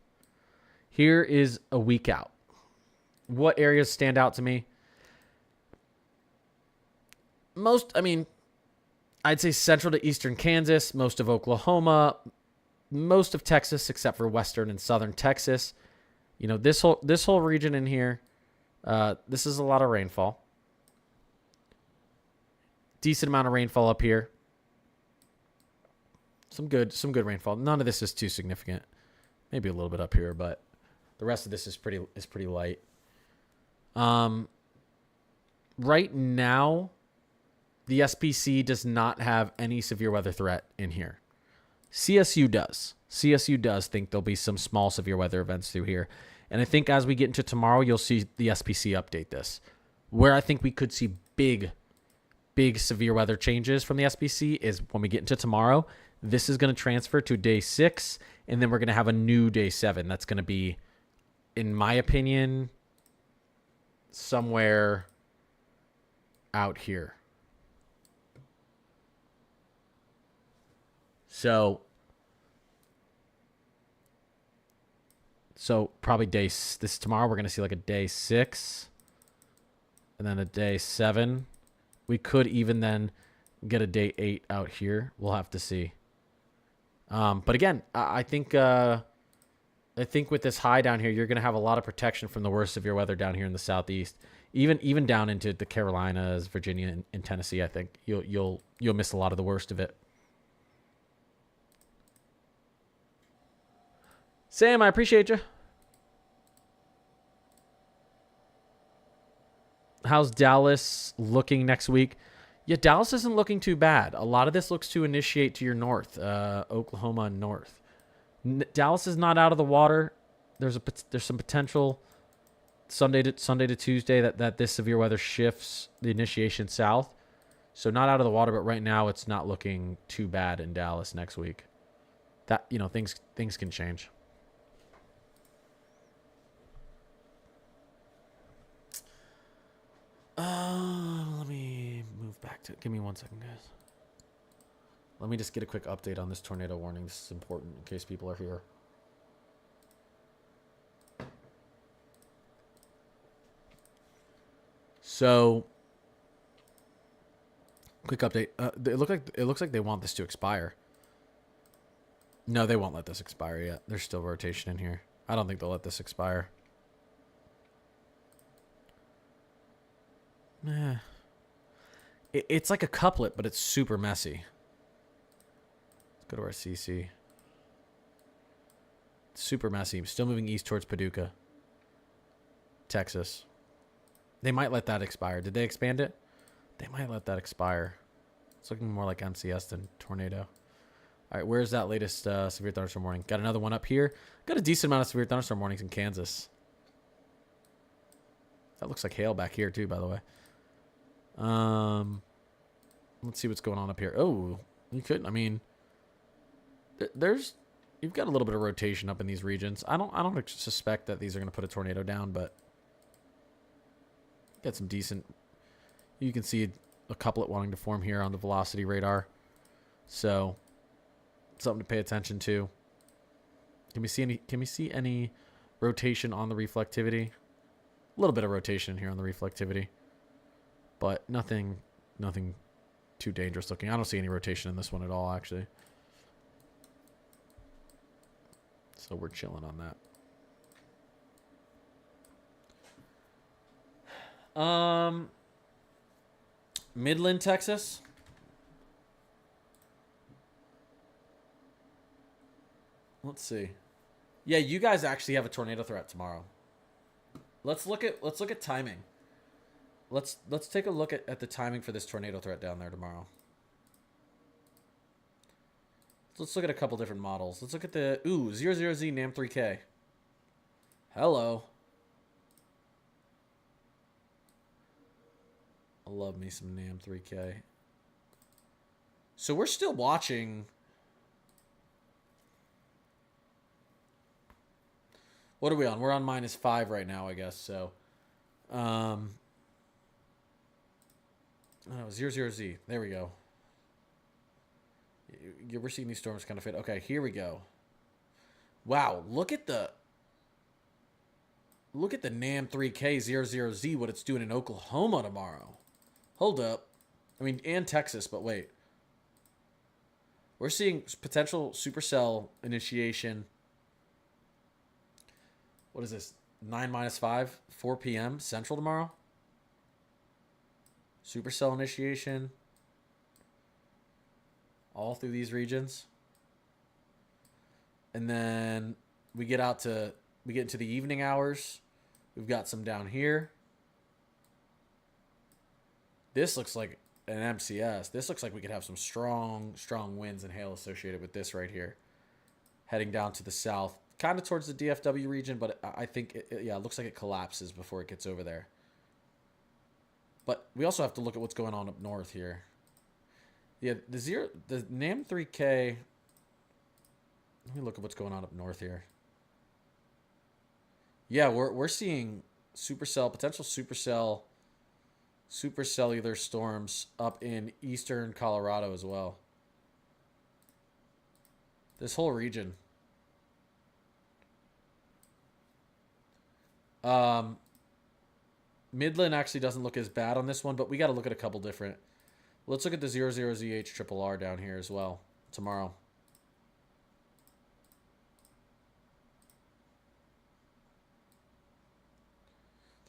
Here is a week out. What areas stand out to me? I'd say central to eastern Kansas, most of Oklahoma, most of Texas except for western and southern Texas. You know, this whole region in here, this is a lot of rainfall. Decent amount of rainfall up here. Some good rainfall. None of this is too significant. Maybe a little bit up here, but The rest of this is pretty light. Right now, the SPC does not have any severe weather threat in here. CSU does. CSU does think there'll be some small severe weather events through here. And I think as we get into tomorrow, you'll see the SPC update this. Where I think we could see big severe weather changes from the SPC is when we get into tomorrow. This is going to transfer to day 6, and then we're going to have a new day 7. That's going to be, in my opinion, somewhere out here. So probably this tomorrow we're going to see like a day 6 and then a day 7. We could even then get a day 8 out here. We'll have to see. But again, I think with this high down here, you're going to have a lot of protection from the worst severe weather down here in the southeast. Even down into the Carolinas, Virginia, and Tennessee, I think you'll miss a lot of the worst of it. Sam, I appreciate you. How's Dallas looking next week? Yeah, Dallas isn't looking too bad. A lot of this looks to initiate to your north, Oklahoma and north. Dallas is not out of the water. There's some potential Sunday to Tuesday that this severe weather shifts the initiation south. So not out of the water, but right now it's not looking too bad in Dallas next week. That, things can change. Let me move back to... Give me 1 second, guys. Let me just get a quick update on this tornado warning. This is important in case people are here. So, quick update. It looks like they want this to expire. No, they won't let this expire yet. There's still rotation in here. I don't think they'll let this expire. It's like a couplet, but it's super messy. Let's go to our CC. It's super messy. Still moving east towards Paducah, Texas. They might let that expire. Did they expand it? They might let that expire. It's looking more like MCS than tornado. All right, where's that latest severe thunderstorm warning? Got another one up here. Got a decent amount of severe thunderstorm warnings in Kansas. That looks like hail back here too, by the way. Let's see what's going on up here. Oh, you couldn't. I mean, you've got a little bit of rotation up in these regions. I don't suspect that these are going to put a tornado down, but got some decent. You can see a couplet wanting to form here on the velocity radar, so something to pay attention to. Can we see any rotation on the reflectivity? A little bit of rotation here on the reflectivity, but nothing too dangerous looking. I don't see any rotation in this one at all, actually. So we're chilling on that. Midland, Texas. Let's see. Yeah, you guys actually have a tornado threat tomorrow. Let's look at timing. Let's take a look at the timing for this tornado threat down there tomorrow. Let's look at a couple different models. Let's look at the 00Z NAM3K. Hello. I love me some NAM3K. So we're still watching. What are we on? We're on -5 right now, I guess. So, 00Z. There we go. We're seeing these storms kind of fade. Okay, here we go. Wow, look at the NAM3K 00Z, what it's doing in Oklahoma tomorrow. Hold up. I mean, and Texas, but wait. We're seeing potential supercell initiation. What is this? 9-5, 4 p.m. Central tomorrow? Supercell initiation. All through these regions. And then we get out to we get into the evening hours. We've got some down here. This looks like an MCS. This looks like we could have some strong winds and hail associated with this right here. Heading down to the south, kind of towards the DFW region, but I think, it looks like it collapses before it gets over there. But we also have to look at what's going on up north here. Yeah, the NAM 3K. Let me look at what's going on up north here. Yeah, we're seeing potential supercellular storms up in eastern Colorado as well. This whole region. Midland actually doesn't look as bad on this one, but we got to look at a couple different. Let's look at the 00ZH down here as well tomorrow.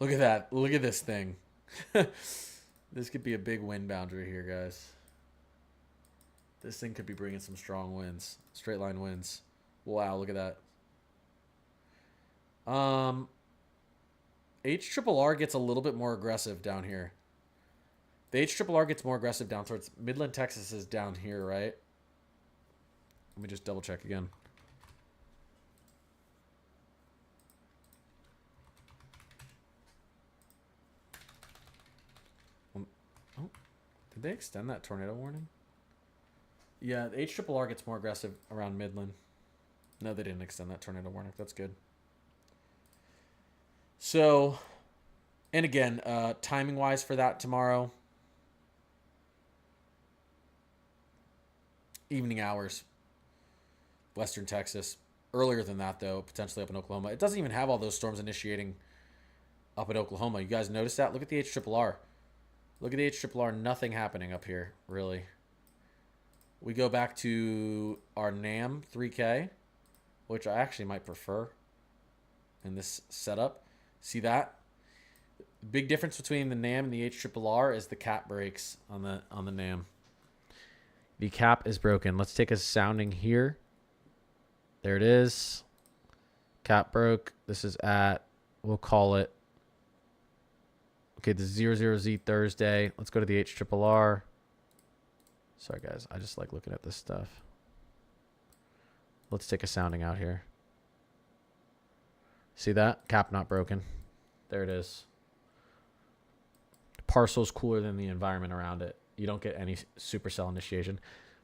Look at that. Look at this thing. This could be a big wind boundary here, guys. This thing could be bringing some strong winds. Straight line winds. Wow, look at that. HRRR gets a little bit more aggressive down here. The HRRR gets more aggressive down towards Midland, Texas is down here, right? Let me just double check again. Oh, did they extend that tornado warning? Yeah, the HRRR gets more aggressive around Midland. No, they didn't extend that tornado warning. That's good. So, and again, timing-wise for that tomorrow, evening hours, Western Texas. Earlier than that, though, potentially up in Oklahoma. It doesn't even have all those storms initiating up in Oklahoma. You guys notice that? Look at the HRRR. Look at the HRRR. Nothing happening up here, really. We go back to our NAM 3K, which I actually might prefer in this setup. See that? The big difference between the NAM and the HRRR is the cap breaks on the NAM. The cap is broken. Let's take a sounding here. There it is. Cap broke. This is at, we'll call it, okay, the 00Z Thursday. Let's go to the HRRR. Sorry, guys. I just like looking at this stuff. Let's take a sounding out here. See that? Cap not broken. There it is. Parcel's cooler than the environment around it. You don't get any supercell initiation.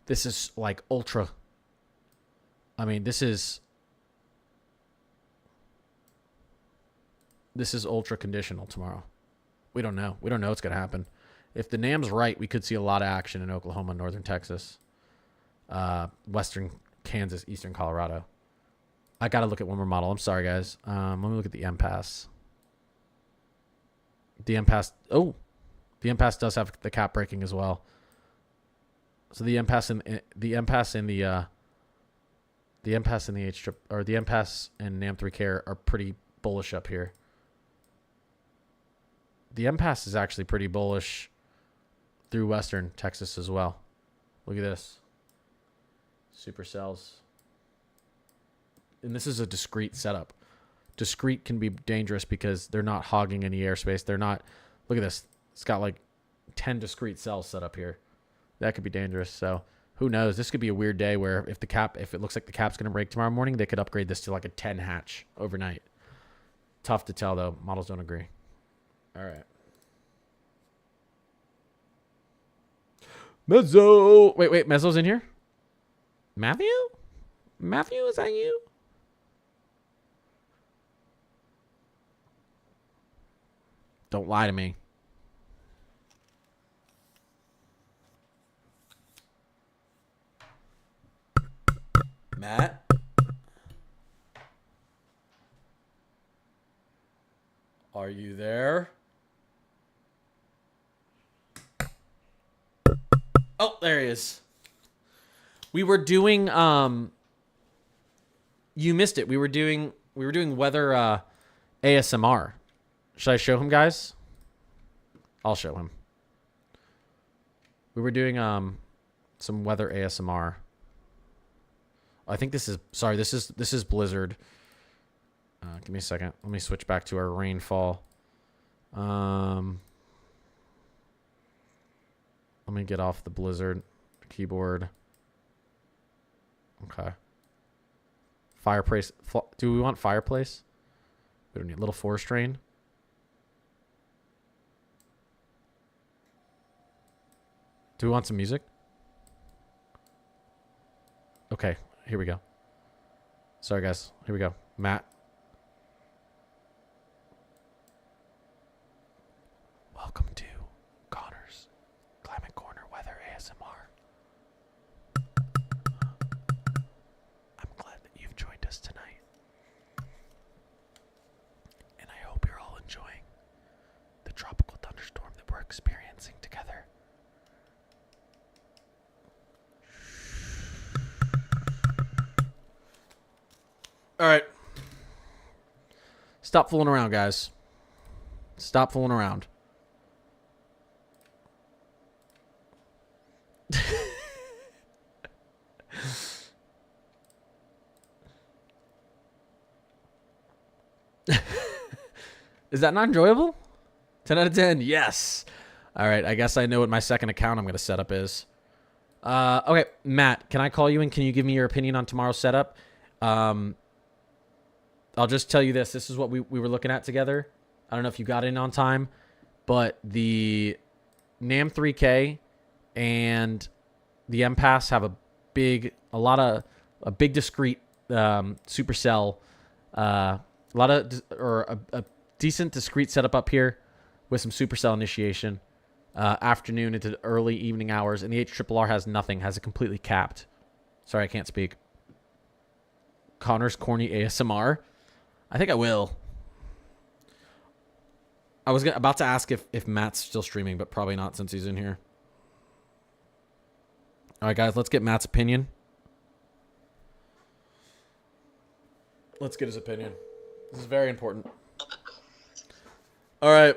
This is like ultra. I mean, this is ultra conditional tomorrow. We don't know. We don't know what's going to happen. If the NAM's right, we could see a lot of action in Oklahoma, northern Texas, western Kansas, eastern Colorado. I got to look at one more model. I'm sorry, guys. Let me look at the MPass. The MPass. Oh, the MPass does have the cap breaking as well. So the MPass in the H trip, or the MPass and NAM 3K are pretty bullish up here. The MPass is actually pretty bullish through western Texas as well. Look at this. Supercells. And this is a discrete setup. Discrete can be dangerous because they're not hogging any airspace. They're not. Look at this. It's got like 10 discrete cells set up here. That could be dangerous. So who knows? This could be a weird day where if it looks like the cap's going to break tomorrow morning, they could upgrade this to like a 10 hatch overnight. Tough to tell though. Models don't agree. All right. Mezzo. Wait. Mezzo's in here? Matthew? Matthew, is that you? Don't lie to me. Matt? Are you there? Oh, there he is. We were doing you missed it. We were doing weather ASMR. Should I show him, guys? I'll show him. We were doing some weather ASMR. I think this is Blizzard. Give me a second. Let me switch back to our rainfall. Let me get off the Blizzard keyboard. Okay. Fireplace. Do we want fireplace? We don't need a little forest rain. Do we want some music? Okay, here we go. Sorry, guys. Here we go. Matt. Welcome to Connor's Climate Corner Weather ASMR. I'm glad that you've joined us tonight. And I hope you're all enjoying the tropical thunderstorm that we're experiencing together. All right. Stop fooling around, guys. Stop fooling around. Is that not enjoyable? 10 out of 10. Yes. All right. I guess I know what my second account I'm going to set up is. Okay, Matt, can I call you and can you give me your opinion on tomorrow's setup? I'll just tell you this. This is what we were looking at together. I don't know if you got in on time, but the NAM 3K and the MPass have a big discrete supercell, a decent discrete setup up here with some supercell initiation, afternoon into early evening hours, and the HRRR has nothing, has it completely capped. Sorry, I can't speak. Connor's corny ASMR. I think I will. I was about to ask if Matt's still streaming, but probably not since he's in here. All right, guys, let's get Matt's opinion. Let's get his opinion. This is very important. All right.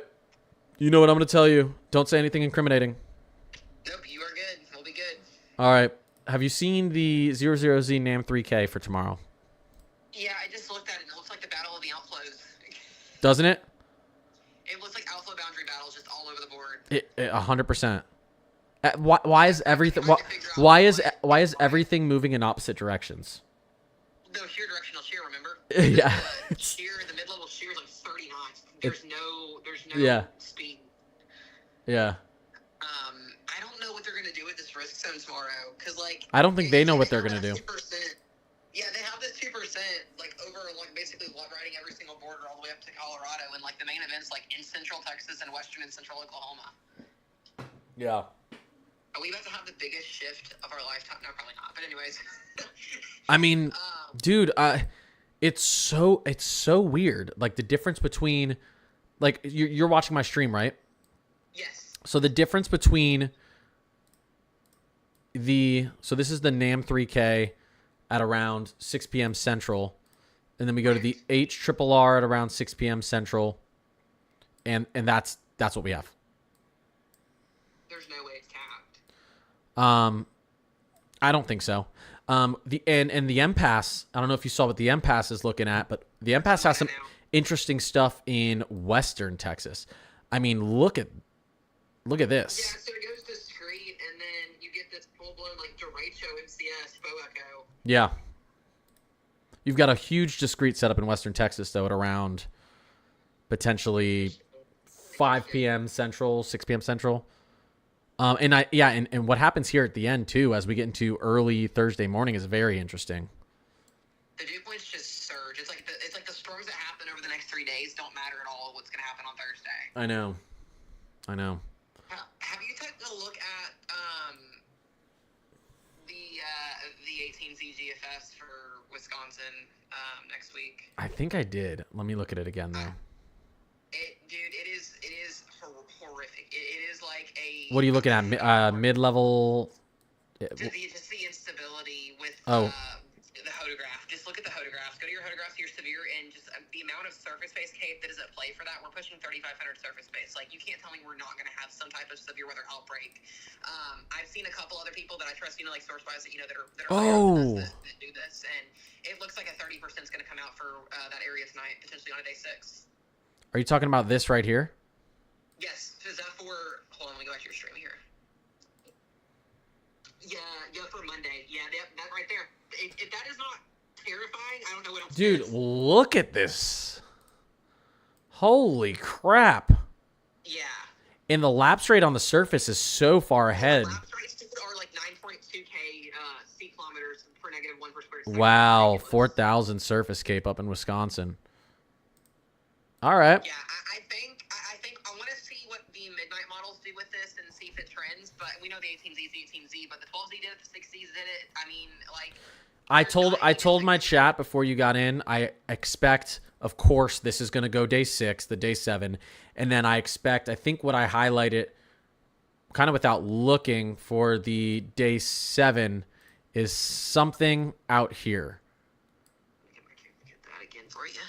You know what I'm going to tell you. Don't say anything incriminating. Nope, you are good. We'll be good. All right. Have you seen the 00Z NAM 3K for tomorrow? Yeah, I just looked at it. It looks like the Battle of the Outflows. Doesn't it? It looks like outflow boundary battles just all over the board. 100%. Why is everything? Why is everything moving in opposite directions? No, sheer directional shear, remember? Yeah. Shear, the mid-level shear is like 30 knots. There's no Yeah. speed. Yeah. I don't know what they're gonna do with this risk zone tomorrow, cause like I don't think they know what they're gonna do. 2%. Yeah, they have this 2% like over like basically riding every single border all the way up to Colorado, and like the main events like in Central Texas and Western and Central Oklahoma. Yeah. Are we about to have the biggest shift of our lifetime? No, probably not. But anyways. I mean, dude, it's so weird. Like the difference between, like you're watching my stream, right? Yes. So the difference between so this is the NAM 3K at around 6 p.m. Central, and then we go to the HRRR at around 6 p.m. Central, and that's what we have. There's no way it's capped. I don't think so. The MPass, I don't know if you saw what the MPass is looking at, but the MPass has some interesting stuff in Western Texas. I mean, look at this. Yeah, so it goes discrete, and then you get this full-blown, like, derecho MCS faux echo. Yeah. You've got a huge discrete setup in Western Texas, though, at around potentially 5 p.m. Central, 6 p.m. Central. And what happens here at the end, too, as we get into early Thursday morning is very interesting. The dew points just surge. It's like the storms that happen over the next 3 days don't matter at all what's going to happen on Thursday. I know. Have you taken a look at the 18Z GFS for Wisconsin next week? I think I did. Let me look at it again, though. It is horrific. It is like a... What are you looking at? Mid-level? Just the instability with Oh. the hodograph. Just look at the hodographs. Go to your hodographs, your severe, and just the amount of surface space cape that is at play for that. We're pushing 3,500 surface space. Like, you can't tell me we're not going to have some type of severe weather outbreak. I've seen a couple other people that I trust, like SourceWise, that are that do this, and it looks like a 30% is going to come out for that area tonight, potentially on a day 6. Are you talking about this right here? Yes. Is that for? Hold on, let me go back to your stream here. Yeah, for Monday. Yeah, that right there. If that is not terrifying, I don't know what else. Dude, is. look at this. Holy crap. Yeah. And the lapse rate on the surface is so far ahead. Lapse rates are like 9.2k C kilometers per -1 per square second. Wow, Ridiculous. 4,000 surface cape up in Wisconsin. All right. Yeah, I think I want to see what the midnight models do with this and see if it trends. But we know the 18Z, 18Z, but the 12Z did it, the 6Z's did it. I mean, like. I told my chat before you got in, I expect, of course, this is going to go day 6, the day 7, and then I think what I highlighted kind of without looking for the day 7 is something out here. Get that again for you.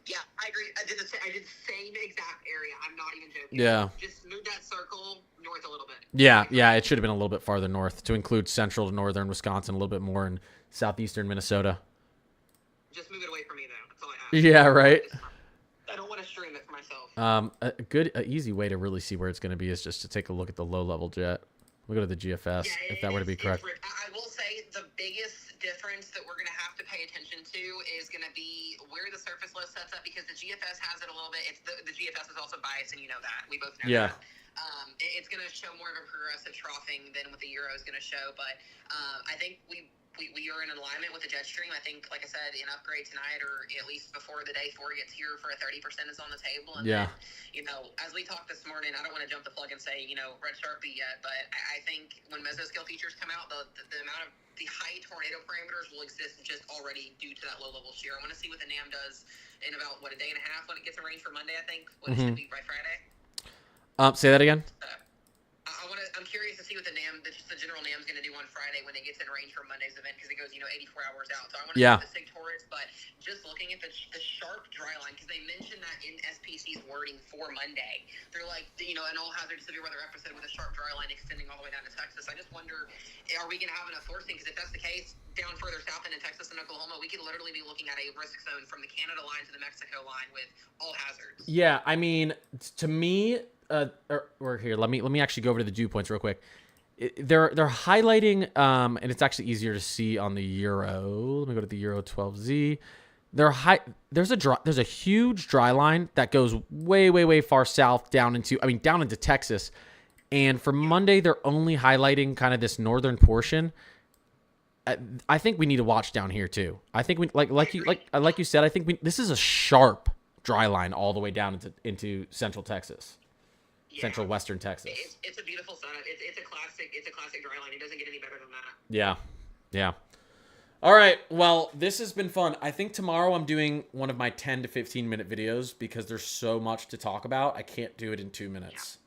Yeah, I agree. I did the same exact area. I'm not even joking. Yeah. Just move that circle north a little bit. Yeah, it should have been a little bit farther north to include central to northern Wisconsin, a little bit more in southeastern Minnesota. Just move it away from me, though. That's all I ask. Yeah, right. I don't want to stream it for myself. A easy way to really see where it's going to be is just to take a look at the low-level jet. We'll go to the GFS, if that were to be correct. I will say the biggest difference that we're going to have to pay attention to is going to be where the surface low sets up, because the GFS has it a little bit. It's the GFS is also biased, and you know that. We both know that. It's going to show more of a progressive troughing than what the Euro is going to show, but I think we are in alignment with the jet stream. I think, like I said, an upgrade tonight, or at least before the day 4 gets here, for a 30% is on the table. And then, as we talked this morning, I don't want to jump the plug and say, Red Sharpie yet, but I think when mesoscale features come out, the amount of the high tornado parameters will exist just already due to that low level shear. I want to see what the NAM does in about, a day and a half when it gets in range for Monday, I think. It should be by Friday. Say that again. I'm curious to see what the general NAM is going to do on Friday when it gets in range for Monday's event, because it goes 84 hours out. So I want to see the SIG Taurus, but just looking at the sharp dry line, because they mentioned that in SPC's wording for Monday, they're like, an all hazard severe weather episode with a sharp dry line extending all the way down to Texas. I just wonder, are we going to have enough forcing? Because if that's the case, down further south into Texas and Oklahoma, we could literally be looking at a risk zone from the Canada line to the Mexico line with all hazards. Yeah, I mean, to me, or here, let me actually go over to the dew points real quick. They're highlighting, and it's actually easier to see on the Euro. Let me go to the Euro 12Z. There's a huge dry line that goes way far south down into Texas. And for Monday, they're only highlighting kind of this northern portion. I think we need to watch down here too. I think we like you said. I think this is a sharp dry line all the way down into central Texas. Yeah. Central western Texas. It's a beautiful setup. It's a classic dry line. It doesn't get any better than that. Yeah. All right. Well, this has been fun. I think tomorrow I'm doing one of my 10 to 15 minute videos because there's so much to talk about. I can't do it in 2 minutes.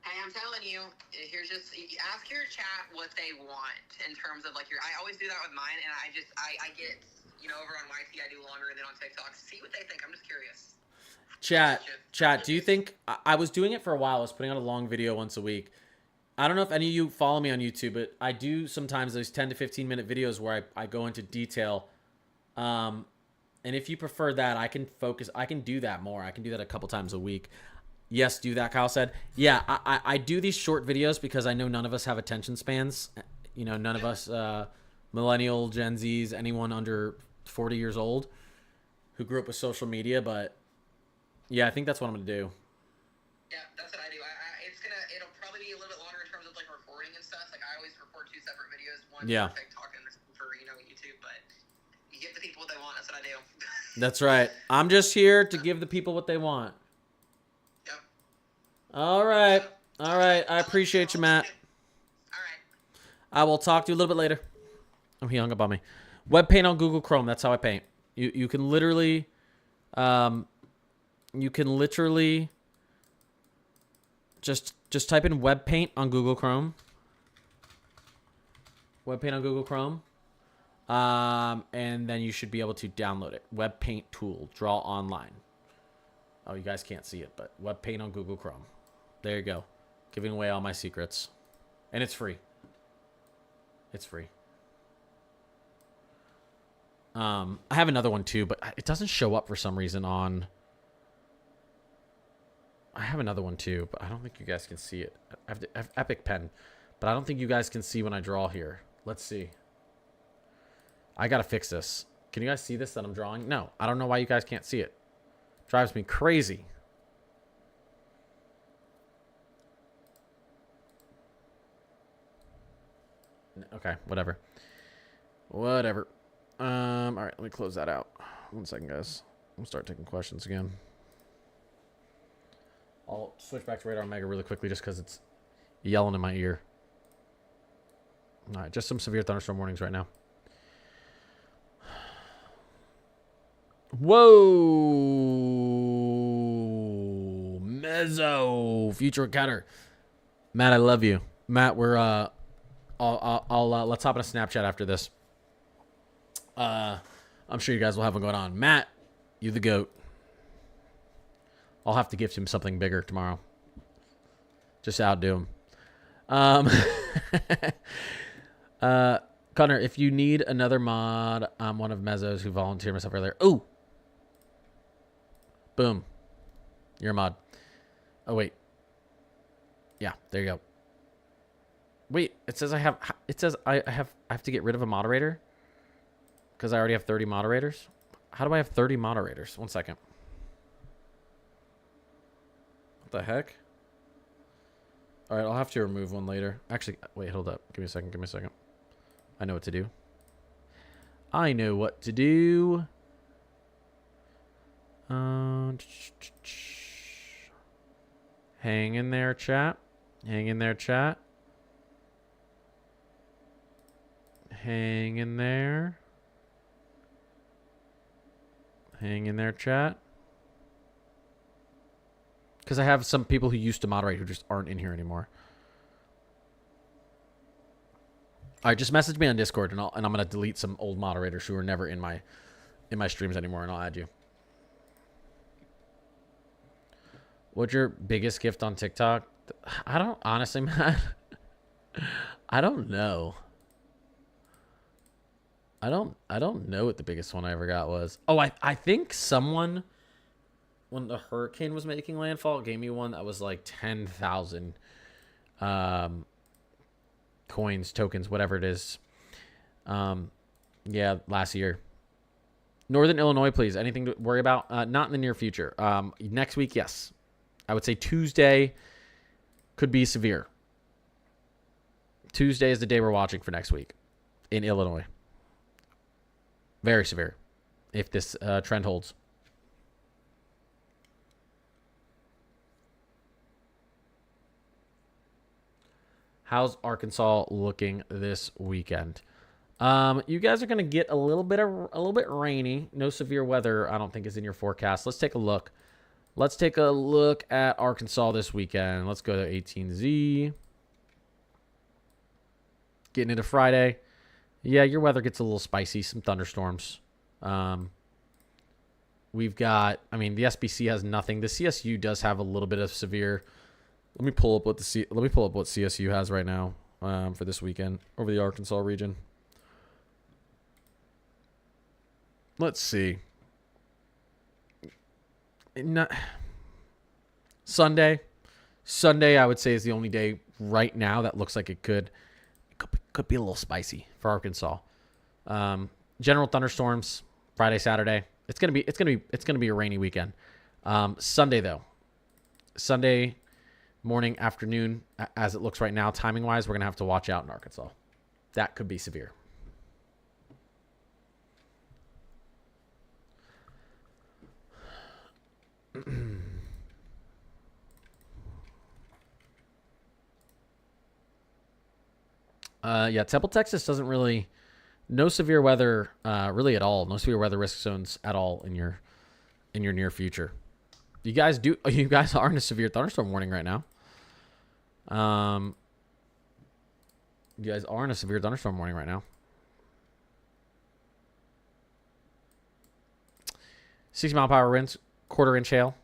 Hey, I'm telling you, here's just ask your chat what they want in terms of I always do that with mine, and I get over on YT I do longer, and then on TikTok, see what they think. I'm just curious. Chat, do you think I was doing it for a while? I was putting out a long video once a week. I don't know if any of you follow me on YouTube, but I do sometimes those 10 to 15 minute videos where I go into detail. And if you prefer that, I can do that more. I can do that a couple times a week. Yes, do that, Kyle said. Yeah, I do these short videos because I know none of us have attention spans. None of us, millennial, Gen Zs, anyone under 40 years old who grew up with social media, but yeah, I think that's what I'm going to do. Yeah, that's what I do. It'll probably be a little bit longer in terms of recording and stuff. I always record 2 separate videos, one for TikTok and for YouTube, but you give the people what they want. That's what I do. That's right. I'm just here to give the people what they want. Yep. All right. I appreciate you, Matt. All right. I will talk to you a little bit later. Oh, he hung up on me. Web paint on Google Chrome. That's how I paint. You can literally, just type in web paint on Google Chrome. Web paint on Google Chrome. And then you should be able to download it. Web paint tool, draw online. Oh, you guys can't see it, but web paint on Google Chrome. There you go. Giving away all my secrets. And it's free. It's free. I have another one too, but it doesn't show up for some reason on. I have another one too, but I don't think you guys can see it. I have Epic Pen, but I don't think you guys can see when I draw here. Let's see. I gotta fix this. Can you guys see this that I'm drawing? No, I don't know why you guys can't see it. Drives me crazy. Okay, whatever. Whatever. All right, let me close that out. 1 second, guys. We'll start taking questions again. I'll switch back to Radar Mega really quickly just because it's yelling in my ear. All right, just some severe thunderstorm warnings right now. Whoa, Mezzo, future encounter. Matt, I love you. Matt, we're I'll let's hop on a Snapchat after this. I'm sure you guys will have one going on. Matt, you the GOAT. I'll have to gift him something bigger tomorrow. Just to outdo him. Connor, if you need another mod, I'm one of Mezzo's who volunteered myself earlier. Ooh. Boom. You're a mod. Oh, wait. Yeah, there you go. Wait, it says I have to get rid of a moderator because I already have 30 moderators. How do I have 30 moderators? 1 second. What the heck? All right, I'll have to remove one later. Actually, wait, hold up. Give me a second. Give me a second. I know what to do. I know what to do. Hang in there, chat. Hang in there, chat. Hang in there. Hang in there, chat. Because I have some people who used to moderate who just aren't in here anymore. All right, just message me on Discord, and I'm gonna delete some old moderators who are never in my streams anymore, and I'll add you. What's your biggest gift on TikTok? I don't honestly, man. I don't know. I don't know what the biggest one I ever got was. Oh, I think someone, when the hurricane was making landfall, gave me one that was like 10,000 coins, tokens, whatever it is. Yeah, last year. Northern Illinois, please. Anything to worry about? Not in the near future. Next week, yes. I would say Tuesday could be severe. Tuesday is the day we're watching for next week in Illinois. Very severe if this trend holds. How's Arkansas looking this weekend? You guys are gonna get a little bit rainy. No severe weather, I don't think, is in your forecast. Let's take a look. Let's take a look at Arkansas this weekend. Let's go to 18Z. Getting into Friday. Yeah, your weather gets a little spicy. Some thunderstorms. We've got, I mean, the SBC has nothing. The CSU does have a little bit of severe. Let me pull up what CSU has right now for this weekend over the Arkansas region. Let's see. Sunday, I would say, is the only day right now that looks like it could be a little spicy for Arkansas. General thunderstorms Friday, Saturday. It's gonna be a rainy weekend. Sunday though, Sunday morning, afternoon, as it looks right now, timing wise, we're gonna have to watch out in Arkansas. That could be severe. Yeah, Temple, Texas doesn't really, no severe weather really at all. No severe weather risk zones at all in your near future. You guys are in a severe thunderstorm warning right now. You guys are in a severe thunderstorm warning right now. 60-mile-per-hour winds, quarter-inch hail,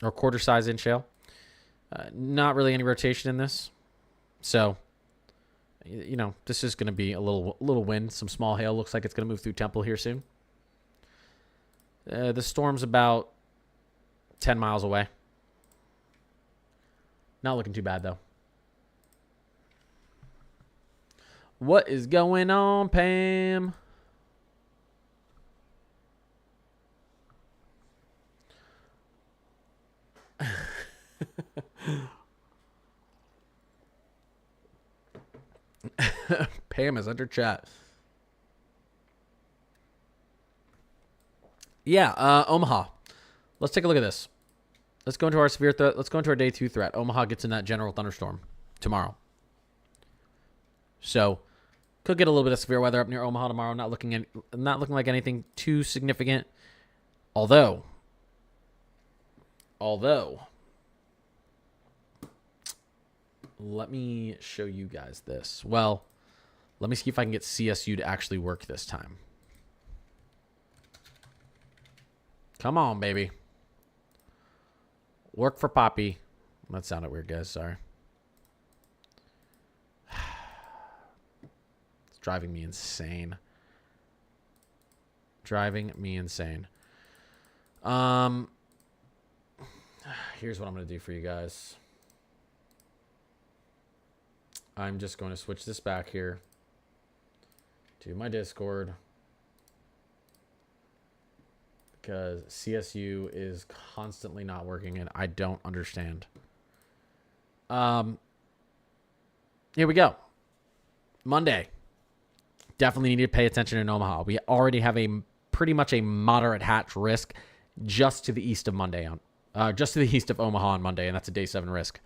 or quarter-size inch hail. Not really any rotation in this, so You know, this is going to be a little wind, some small hail. Looks like it's going to move through Temple here soon. The storm's about 10 miles away. Not looking too bad, though. What is going on, Pam? Pam is under chat. Yeah, Omaha. Let's take a look at this. Let's go into our severe threat. Let's go into our day 2 threat. Omaha gets in that general thunderstorm tomorrow. So, could get a little bit of severe weather up near Omaha tomorrow. Not looking like anything too significant. Although, let me show you guys this. Well, let me see if I can get CSU to actually work this time. Come on, baby. Work for Poppy. That sounded weird, guys. Sorry. It's driving me insane. Driving me insane. Here's what I'm going to do for you guys. I'm just going to switch this back here to my Discord because CSU is constantly not working and I don't understand. Here we go. Monday. Definitely need to pay attention in Omaha. We already have pretty much a moderate hatch risk just to the east of Monday just to the east of Omaha on Monday, and that's a day 7 risk.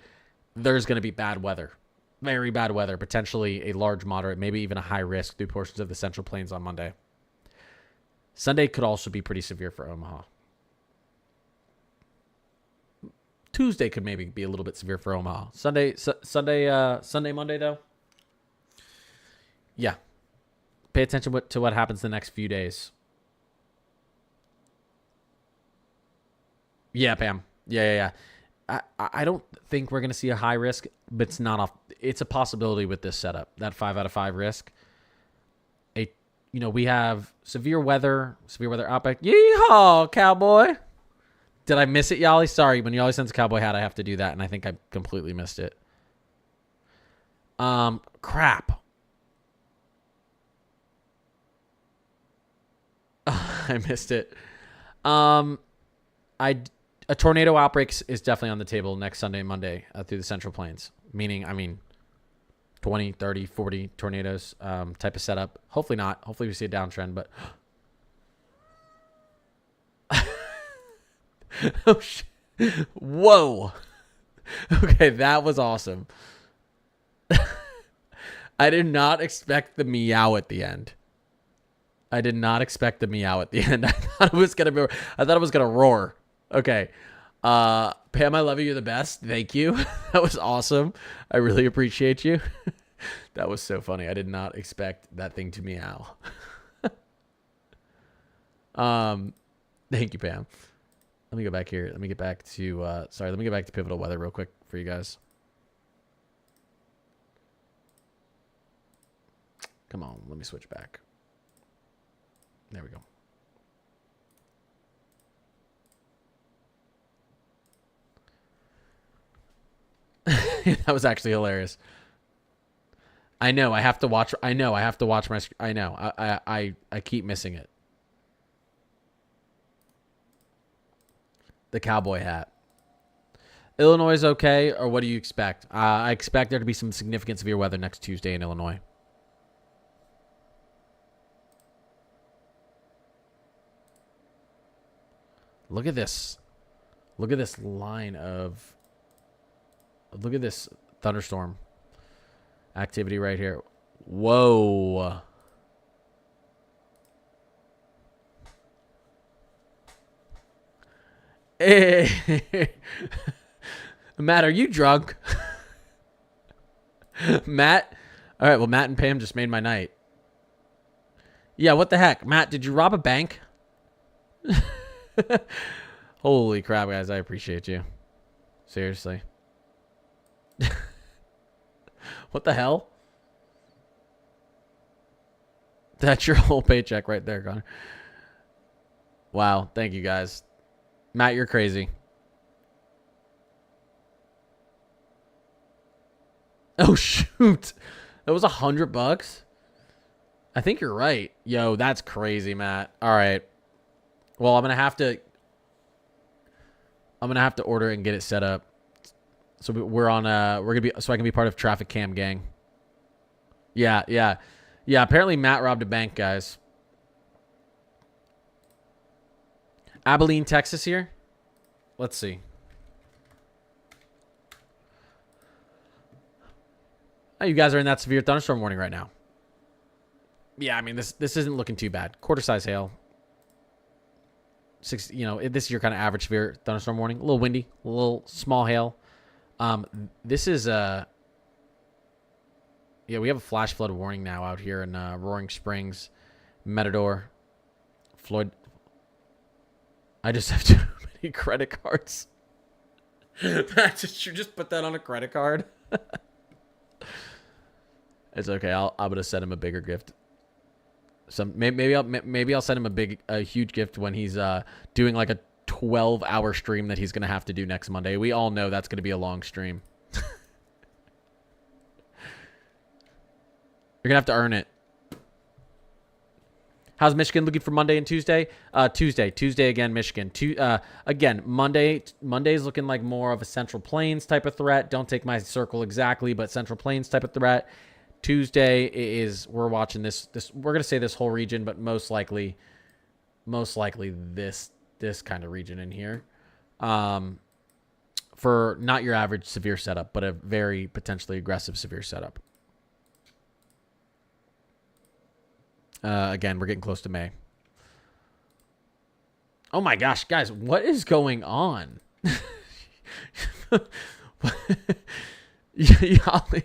There's going to be bad weather. Very bad weather, potentially a large, moderate, maybe even a high risk through portions of the Central Plains on Monday. Sunday could also be pretty severe for Omaha. Tuesday could maybe be a little bit severe for Omaha. Sunday, Monday though. Yeah. Pay attention to what happens the next few days. Yeah, Pam. Yeah. I don't think we're going to see a high risk, but it's a possibility with this setup. That 5 out of 5 risk. We have severe weather outback. Yeehaw, cowboy. Did I miss it, Yali? Sorry, when Yali sends a cowboy hat, I have to do that, and I think I completely missed it. Crap. I missed it. A tornado outbreak is definitely on the table next Sunday and Monday through the Central Plains. Meaning, 20, 30, 40 tornadoes type of setup. Hopefully not. Hopefully we see a downtrend, but... Oh, shit. Whoa. Okay, that was awesome. I did not expect the meow at the end. I thought it was gonna roar. Okay. Pam, I love you. You're the best. Thank you. That was awesome. I really appreciate you. That was so funny. I did not expect that thing to meow. Thank you, Pam. Let me go back here. Let me get back to let me get back to Pivotal Weather real quick for you guys. Come on, let me switch back. There we go. That was actually hilarious. I know. I have to watch my. I know. I keep missing it. The cowboy hat. Illinois is okay, or what do you expect? I expect there to be some significant severe weather next Tuesday in Illinois. Look at this. Look at this line of... Look at this thunderstorm activity right here. Whoa. Hey. Matt, are you drunk? Matt? All right, well, Matt and Pam just made my night. Yeah, what the heck? Matt, did you rob a bank? Holy crap, guys. I appreciate you. Seriously. What the hell? That's your whole paycheck right there, Connor. Wow. Thank you, guys. Matt, you're crazy. Oh, shoot. That was $100? I think you're right. Yo, that's crazy, Matt. All right. Well, I'm going to have to order it and get it set up. So we're on we're going to be so I can be part of Traffic Cam Gang. Yeah, apparently Matt robbed a bank, guys. Abilene, Texas here. Let's see. Oh, you guys are in that severe thunderstorm warning right now. Yeah, I mean this isn't looking too bad. Quarter size hail. This is your kind of average severe thunderstorm warning. A little windy, a little small hail. This is yeah, we have a flash flood warning now out here in Roaring Springs, Matador, Floyd. I just have too many credit cards. You just put that on a credit card. It's okay. I'm gonna send him a bigger gift. Maybe I'll send him a huge gift when he's doing like a 12-hour stream that he's gonna have to do next Monday. We all know that's gonna be a long stream. You're gonna have to earn it. How's Michigan looking for Monday and Tuesday? Tuesday again, Michigan. Again, Monday is looking like more of a Central Plains type of threat. Don't take my circle exactly, but Central Plains type of threat. Tuesday is we're watching this we're gonna say this whole region, but most likely this kind of region in here. For not your average severe setup, but a very potentially aggressive severe setup. Again, we're getting close to May. Oh my gosh, guys, what is going on? Yali,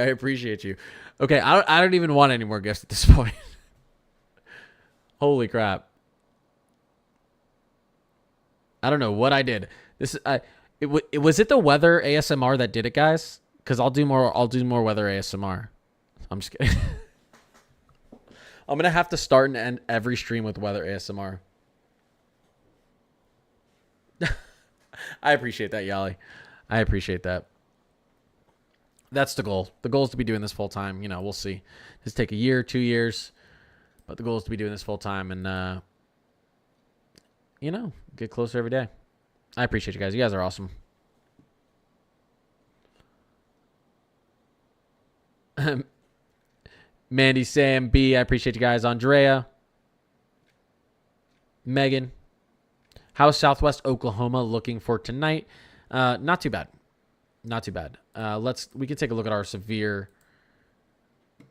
I appreciate you. Okay, I don't even want any more gifts at this point. Holy crap. I don't know what I did. Was it the weather ASMR that did it, guys? Because I'll do more weather ASMR. I'm just kidding. I'm gonna have to start and end every stream with weather ASMR. I appreciate that, Yali. I appreciate that. That's the goal. The goal is to be doing this full time. We'll see. This take a year, 2 years, but the goal is to be doing this full time and get closer every day. I appreciate you guys. You guys are awesome. Mandy, Sam, B, I appreciate you guys. Andrea, Megan, how's Southwest Oklahoma looking for tonight? Not too bad. Not too bad. We can take a look at our severe.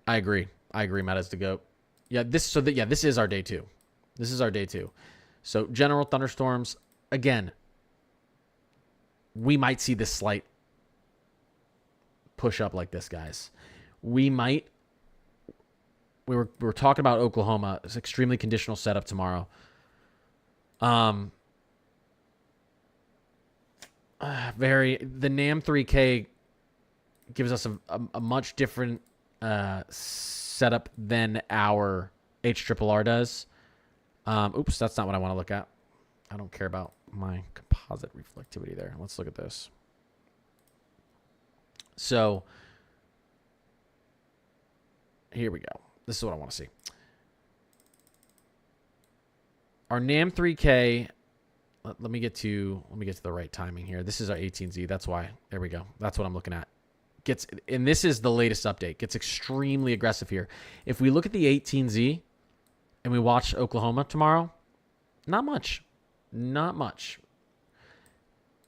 I agree, Matt, as the GOAT. Yeah, this is our day 2. This is our day 2. So general thunderstorms, again, we might see this slight push up like this, guys. We might. We were talking about Oklahoma. It's extremely conditional setup tomorrow. The NAM 3K gives us a much different setup than our HRRR does. Oops, that's not what I want to look at. I don't care about my composite reflectivity there. Let's look at this. So here we go. This is what I want to see. Our NAM 3K. Let me get to the right timing here. This is our 18Z. That's why. There we go. That's what I'm looking at. And this is the latest update. Gets extremely aggressive here. If we look at the 18Z and we watch Oklahoma tomorrow, not much. Not much.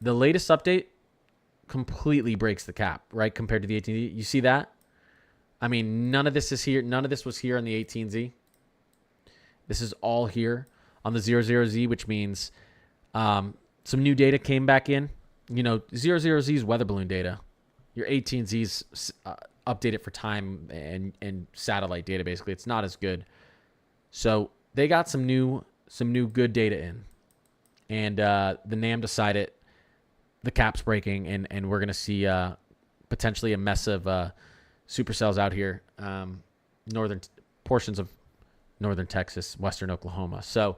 The latest update completely breaks the cap, right? Compared to the 18Z. You see that? I mean, none of this is here. None of this was here on the 18Z. This is all here on the 00Z, which means some new data came back in. 00Z's weather balloon data. Your 18Z's updated for time and satellite data, basically. It's not as good. So they got some new good data in. And the NAM decided the cap's breaking, and we're going to see potentially a mess of supercells out here. portions of northern Texas, western Oklahoma. So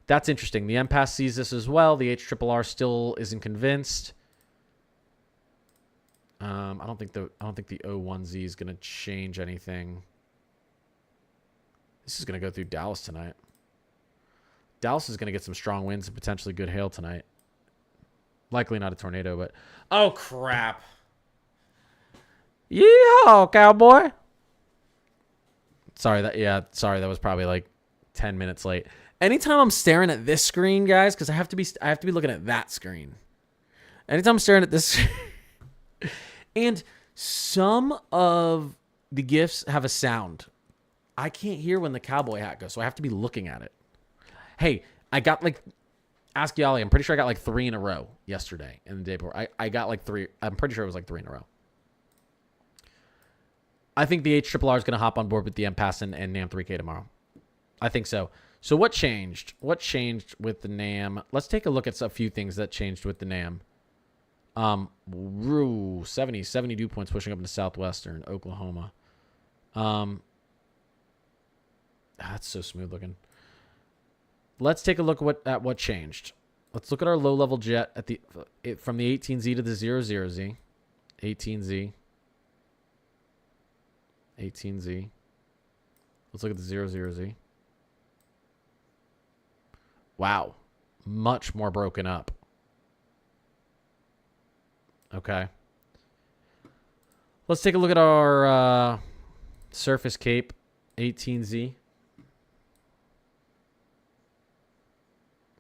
that's interesting. The MPAS sees this as well. The HRRR still isn't convinced. I don't think the O1Z is going to change anything. This is going to go through Dallas tonight. Dallas is going to get some strong winds and potentially good hail tonight. Likely not a tornado, but oh crap! Yeehaw, cowboy! Sorry that was probably like 10 minutes late. Anytime I'm staring at this screen, guys, because I have to be looking at that screen. Anytime I'm staring at this, and some of the GIFs have a sound. I can't hear when the cowboy hat goes, so I have to be looking at it. Hey, I got like, ask Yali. I'm pretty sure I got like 3 in a row yesterday and the day before. I got like 3. I'm pretty sure it was like 3 in a row. I think the HRRR is going to hop on board with the MPAS and NAM 3K tomorrow. I think so. So what changed? What changed with the NAM? Let's take a look at a few things that changed with the NAM. 70 dew points pushing up into southwestern Oklahoma. That's so smooth looking. Let's take a look at what changed. Let's look at our low-level jet at from the 18Z to the 00Z. 18Z. 18Z. Let's look at the 00Z. Wow. Much more broken up. Okay. Let's take a look at our surface cape 18Z.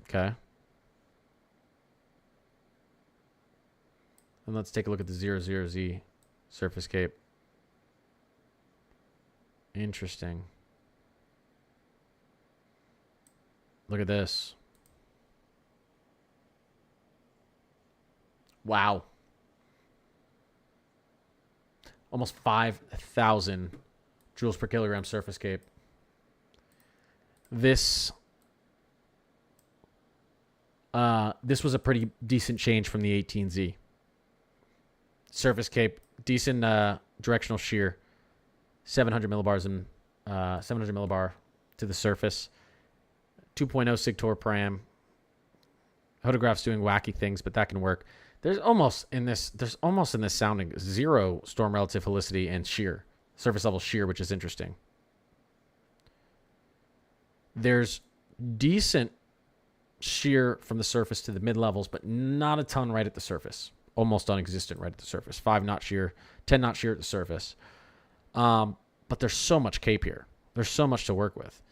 Okay. And let's take a look at the 00Z surface cape. Interesting. Look at this. Wow. Almost 5,000 joules per kilogram surface cape. This was a pretty decent change from the 18Z. Surface cape, decent directional shear. 700 millibars and 700 millibar to the surface. 2.0 sig torque per am. Hodograph's doing wacky things, but that can work. There's almost in this sounding 0 storm relative helicity and shear, surface level shear, which is interesting. There's decent shear from the surface to the mid levels, but not a ton right at the surface. Almost non-existent right at the surface. 5 knot shear, 10 knot shear at the surface. But there's so much cape here. There's so much to work with.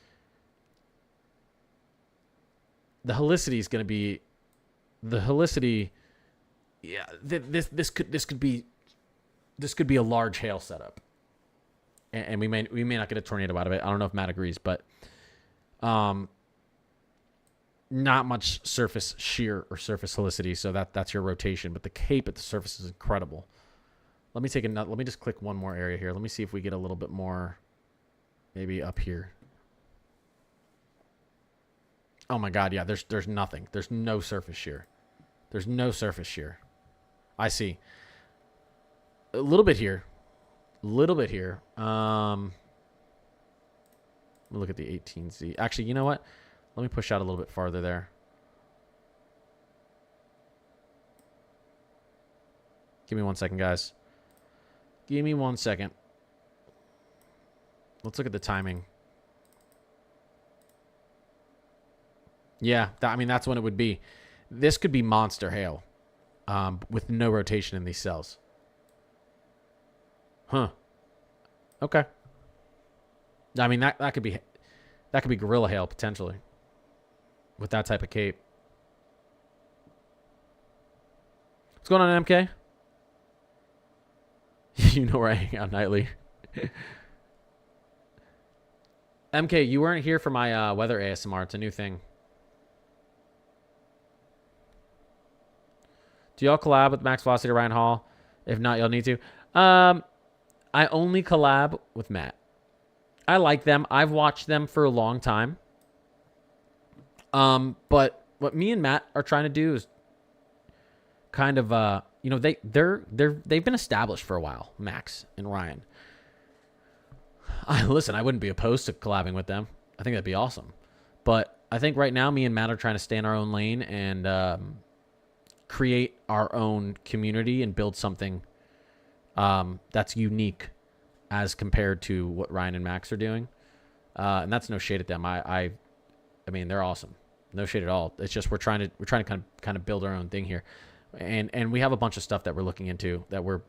The helicity is going to be the helicity. Yeah, this could be a large hail setup, and we may not get a tornado out of it. I don't know if Matt agrees, but not much surface shear or surface helicity, so that's your rotation. But the cape at the surface is incredible. Let me just click one more area here. Let me see if we get a little bit more, maybe up here. Oh my God, yeah, there's nothing. There's no surface shear. There's no surface shear. I see. A little bit here. Let me look at the 18Z. Actually, you know what? Let me push out a little bit farther there. Give me 1 second, guys. Give me 1 second. Let's look at the timing. Yeah, that's when it would be. This could be monster hail with no rotation in these cells. Huh. Okay. That could be gorilla hail potentially with that type of cape. What's going on, MK? You know where I hang out nightly. MK, you weren't here for my weather ASMR. It's a new thing. Do y'all collab with Max Velocity or Ryan Hall? If not, y'all need to. I only collab with Matt. I like them. I've watched them for a long time. But what me and Matt are trying to do is kind of they've been established for a while, Max and Ryan. Listen, I wouldn't be opposed to collabing with them. I think that'd be awesome. But I think right now, me and Matt are trying to stay in our own lane and create our own community and build something that's unique as compared to what Ryan and Max are doing. And that's no shade at them. I mean, they're awesome. No shade at all. It's just we're trying to kind of build our own thing here, and we have a bunch of stuff that we're looking into that we're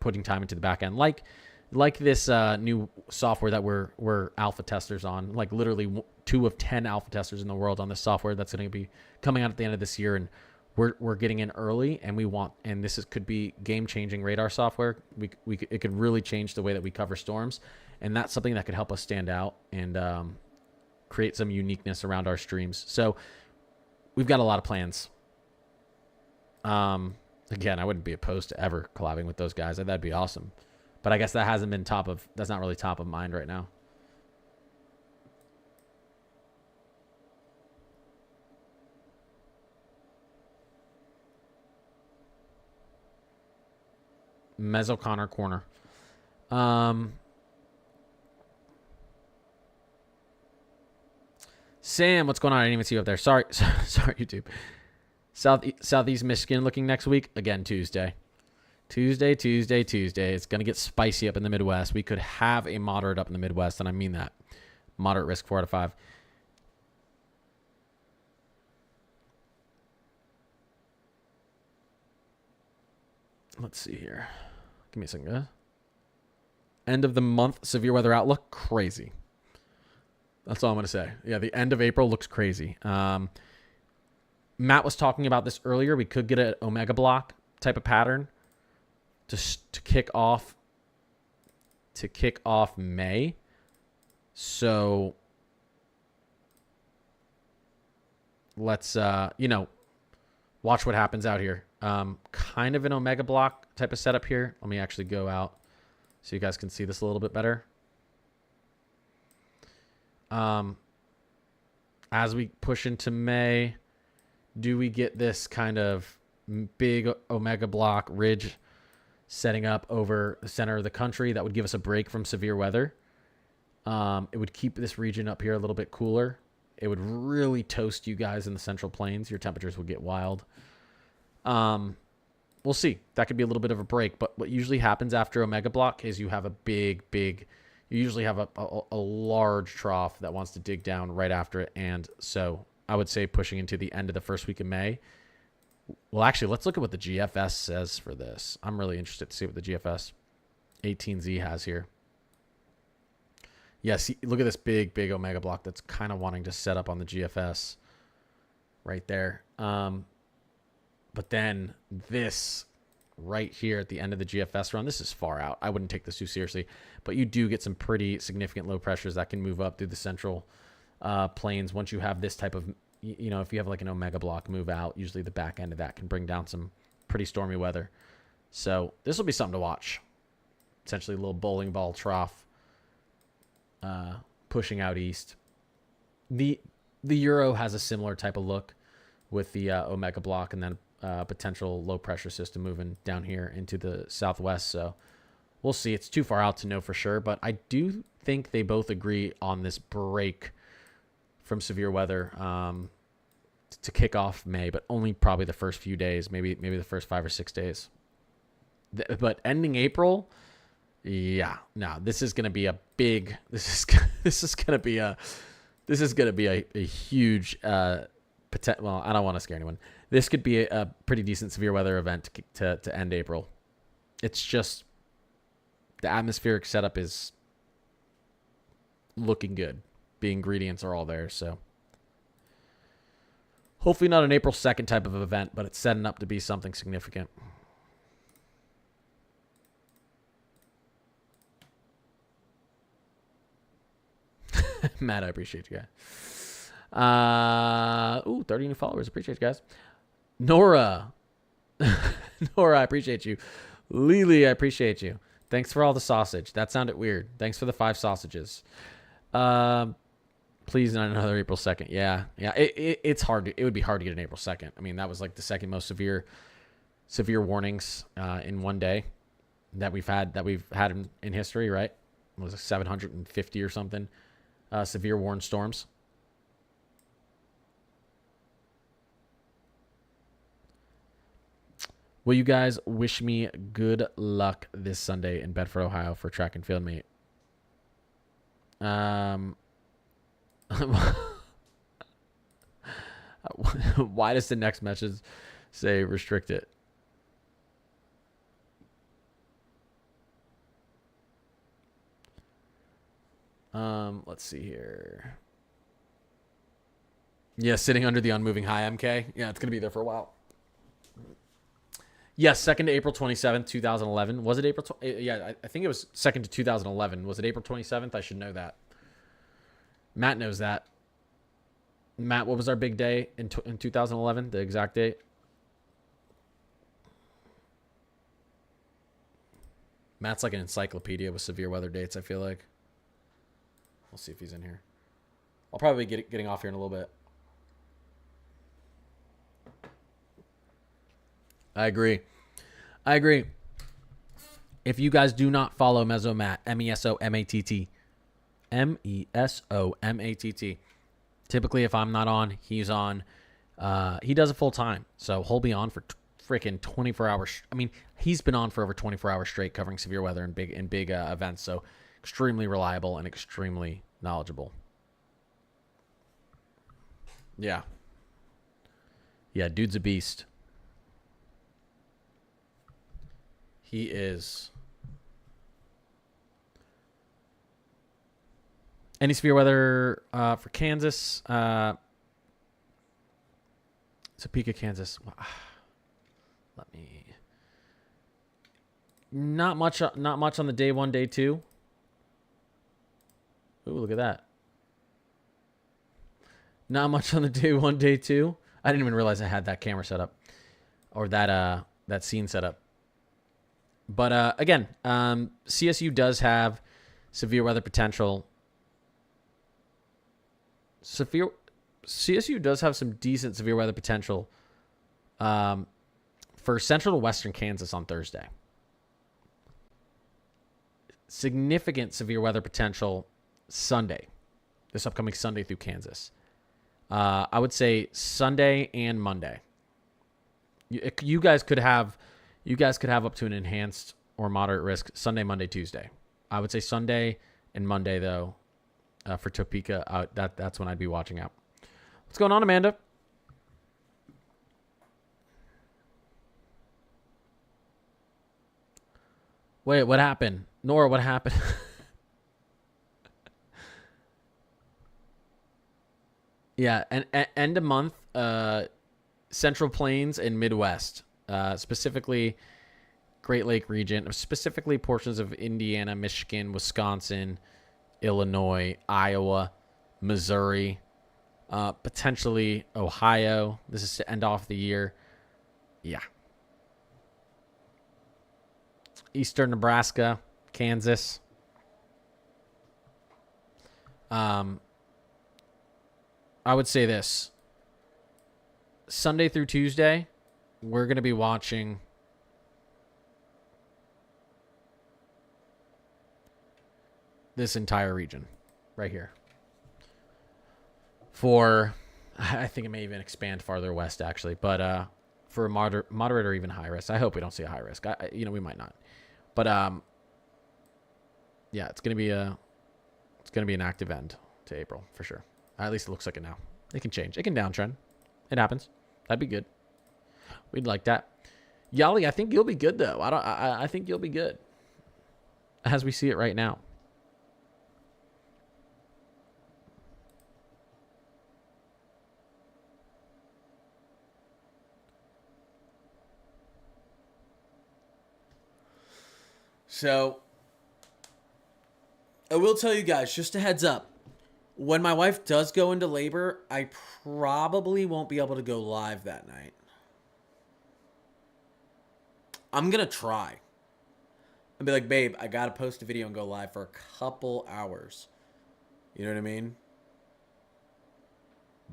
putting time into the back end, like this new software that we're alpha testers on. Like literally 2 of 10 alpha testers in the world on this software that's going to be coming out at the end of this year, and we're getting in early, and this could be game changing radar software. It could really change the way that we cover storms, and that's something that could help us stand out and create some uniqueness around our streams. So we've got a lot of plans. Again, I wouldn't be opposed to ever collabing with those guys. That'd be awesome. But I guess that's not really top of mind right now. Mezzo Connor corner. Sam, what's going on? I didn't even see you up there. Sorry, YouTube. Southeast Michigan looking next week. Again, Tuesday. Tuesday. It's going to get spicy up in the Midwest. We could have a moderate up in the Midwest, and I mean that. Moderate risk 4 out of 5. Let's see here. Give me a second. End of the month, severe weather outlook. Crazy. That's all I'm going to say. Yeah, the end of April looks crazy. Matt was talking about this earlier. We could get an Omega block type of pattern to kick off May. So let's watch what happens out here. Kind of an Omega block type of setup here. Let me actually go out so you guys can see this a little bit better. As we push into May, do we get this kind of big Omega block ridge setting up over the center of the country that would give us a break from severe weather? It would keep this region up here a little bit cooler. It would really toast you guys in the Central Plains. Your temperatures would get wild. We'll see. That could be a little bit of a break, but what usually happens after Omega block is you have a you usually have a large trough that wants to dig down right after it. And so I would say pushing into the end of the first week of May. Well, actually, let's look at what the GFS says for this. I'm really interested to see what the GFS 18Z has here. Yeah, see, look at this big Omega block that's kind of wanting to set up on the GFS right there. But then this right here at the end of the GFS run, this is far out. I wouldn't take this too seriously, but you do get some pretty significant low pressures that can move up through the Central Plains once you have this type of, if you have like an Omega block move out, usually the back end of that can bring down some pretty stormy weather. So this will be something to watch. Essentially a little bowling ball trough pushing out east. The Euro has a similar type of look with the Omega block and then potential low pressure system moving down here into the southwest. So we'll see. It's too far out to know for sure, but I do think they both agree on this break from severe weather to kick off May, but only probably the first few days, maybe the first 5 or 6 days. But ending April, yeah, no, this is going to be a big. This is going to be a huge. Well, I don't want to scare anyone. This could be a pretty decent severe weather event to end April. It's just the atmospheric setup is looking good. The ingredients are all there, so hopefully not an April 2nd type of event, but it's setting up to be something significant. Matt, I appreciate you guys. 30 new followers. Appreciate you guys. Nora, I appreciate you. Lily, I appreciate you. Thanks for all the sausage. That sounded weird. Thanks for the 5 sausages. Please not another April 2nd. Yeah. It's hard. It would be hard to get an April 2nd. I mean, that was like the second most severe warnings in one day that we've had in history, right? what was it, 750 or something severe warned storms. Will you guys wish me good luck this Sunday in Bedford, Ohio for track and field meet? Why does the next message say restrict it? Let's see here. Yeah, sitting under the unmoving high, MK. Yeah, it's going to be there for a while. Yes, 2nd to April 27th, 2011. Was it April? Yeah, I think it was 2nd to 2011. Was it April 27th? I should know that. Matt knows that. Matt, what was our big day in 2011? The exact date? Matt's like an encyclopedia with severe weather dates, I feel like. We'll see if he's in here. I'll probably be getting off here in a little bit. I agree. If you guys do not follow Mesomatt, MESOMATT, MESOMATT. Typically, if I'm not on, he's on. He does it full time, so he'll be on for freaking 24 hours. I mean, he's been on for over 24 hours straight covering severe weather and big events. So extremely reliable and extremely knowledgeable. Yeah, dude's a beast. He is. Any severe weather for Kansas? Topeka, Kansas. Let me. Not much on the day 1, day 2. Ooh, look at that. Not much on the day 1, day 2. I didn't even realize I had that camera set up, or that scene set up. But again, CSU does have severe weather potential. CSU does have some decent severe weather potential for central to western Kansas on Thursday. Significant severe weather potential Sunday, this upcoming Sunday through Kansas. I would say Sunday and Monday. You guys could have up to an enhanced or moderate risk Sunday, Monday, Tuesday. I would say Sunday and Monday though. For Topeka, that's when I'd be watching out. What's going on, Amanda? Wait, what happened? Nora, what happened? Yeah, and end of month, Central Plains and Midwest, specifically Great Lake region, specifically portions of Indiana, Michigan, Wisconsin, Illinois, Iowa, Missouri, potentially Ohio. This is to end off the year. Yeah. Eastern Nebraska, Kansas. I would say this. Sunday through Tuesday, we're going to be watching this entire region right here. For, I think it may even expand farther west actually, but for a moderate or even high risk. I hope we don't see a high risk. We might not. But yeah, it's going to be an active end to April for sure. At least it looks like it now. It can change. It can downtrend. It happens. That'd be good. We'd like that. Yali, I think you'll be good though. I think you'll be good as we see it right now. So, I will tell you guys, just a heads up, when my wife does go into labor, I probably won't be able to go live that night. I'm going to try. I'll be like, babe, I got to post a video and go live for a couple hours. You know what I mean?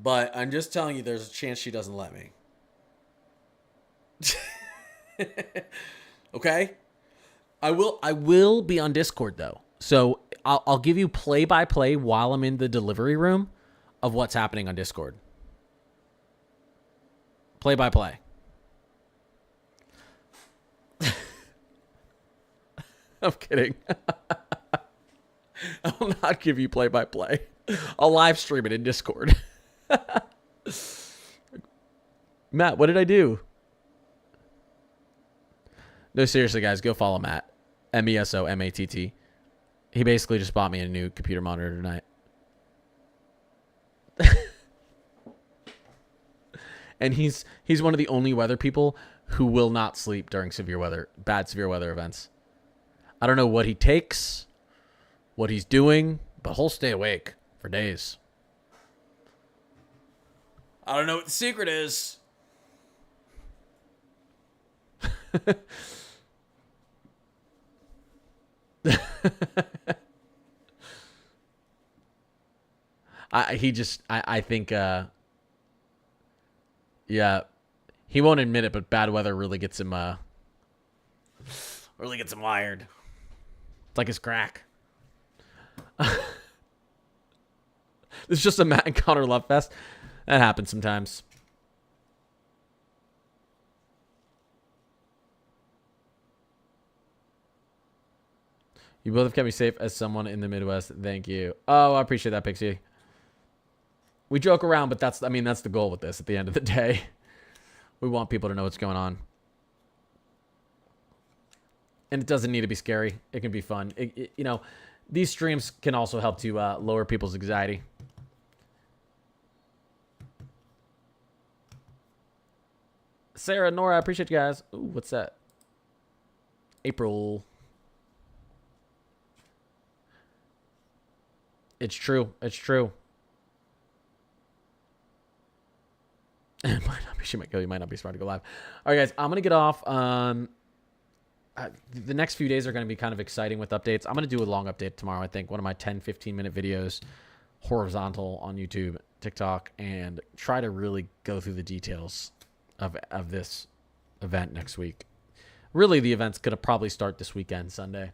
But I'm just telling you, there's a chance she doesn't let me. Okay? I will be on Discord though. So I'll give you play-by-play while I'm in the delivery room of what's happening on Discord. Play-by-play. I'm kidding. I'll not give you play-by-play. I'll live stream it in Discord. Matt, what did I do? No, seriously, guys, go follow Matt. MESOMATT. He basically just bought me a new computer monitor tonight. And he's one of the only weather people who will not sleep during bad severe weather events. I don't know what he takes, what he's doing, but he'll stay awake for days. I don't know what the secret is. I think yeah, he won't admit it, but bad weather really gets him wired. It's like his crack. It's just a Matt and Connor love fest. That happens sometimes. You both have kept me safe as someone in the Midwest. Thank you. Oh, I appreciate that, Pixie. We joke around, but that's the goal with this at the end of the day. We want people to know what's going on. And it doesn't need to be scary. It can be fun. These streams can also help to lower people's anxiety. Sarah, Nora, I appreciate you guys. Ooh, what's that? April. It's true. It's true. It might not be. She might go. You might not be smart to go live. All right, guys. I'm gonna get off. The next few days are gonna be kind of exciting with updates. I'm gonna do a long update tomorrow. I think one of my 10-15 minute videos, horizontal on YouTube, TikTok, and try to really go through the details of this event next week. Really, the event's gonna probably start this weekend, Sunday.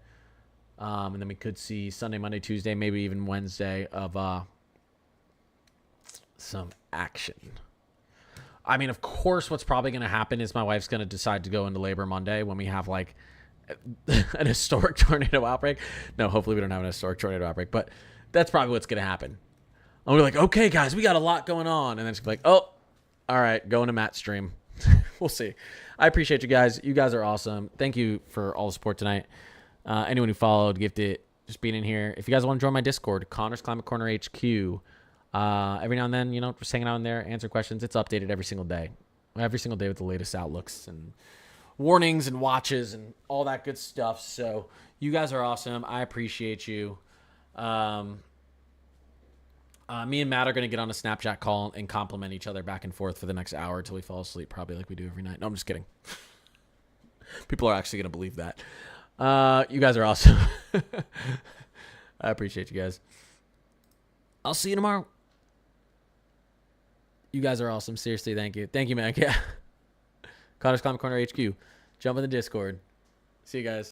And then we could see Sunday, Monday, Tuesday, maybe even Wednesday of some action. I mean, of course, what's probably going to happen is my wife's going to decide to go into labor Monday when we have like an historic tornado outbreak. No, hopefully we don't have an historic tornado outbreak, but that's probably what's going to happen. And we're like, okay, guys, we got a lot going on. And then it's like, oh, all right, going to Matt's stream. We'll see. I appreciate you guys. You guys are awesome. Thank you for all the support tonight. Anyone who followed, gifted, just being in here. If you guys want to join my Discord, Connor's Climate Corner HQ. Every now and then, just hanging out in there, answer questions. It's updated every single day with the latest outlooks and warnings and watches and all that good stuff. So you guys are awesome. I appreciate you. Me and Matt are going to get on a Snapchat call and compliment each other back and forth for the next hour until we fall asleep, probably like we do every night. No, I'm just kidding. People are actually going to believe that. You guys are awesome. I appreciate you guys. I'll see you tomorrow. You guys are awesome. Seriously, thank you. Thank you, man. Yeah. Connor's Climate Corner HQ. Jump in the Discord. See you guys.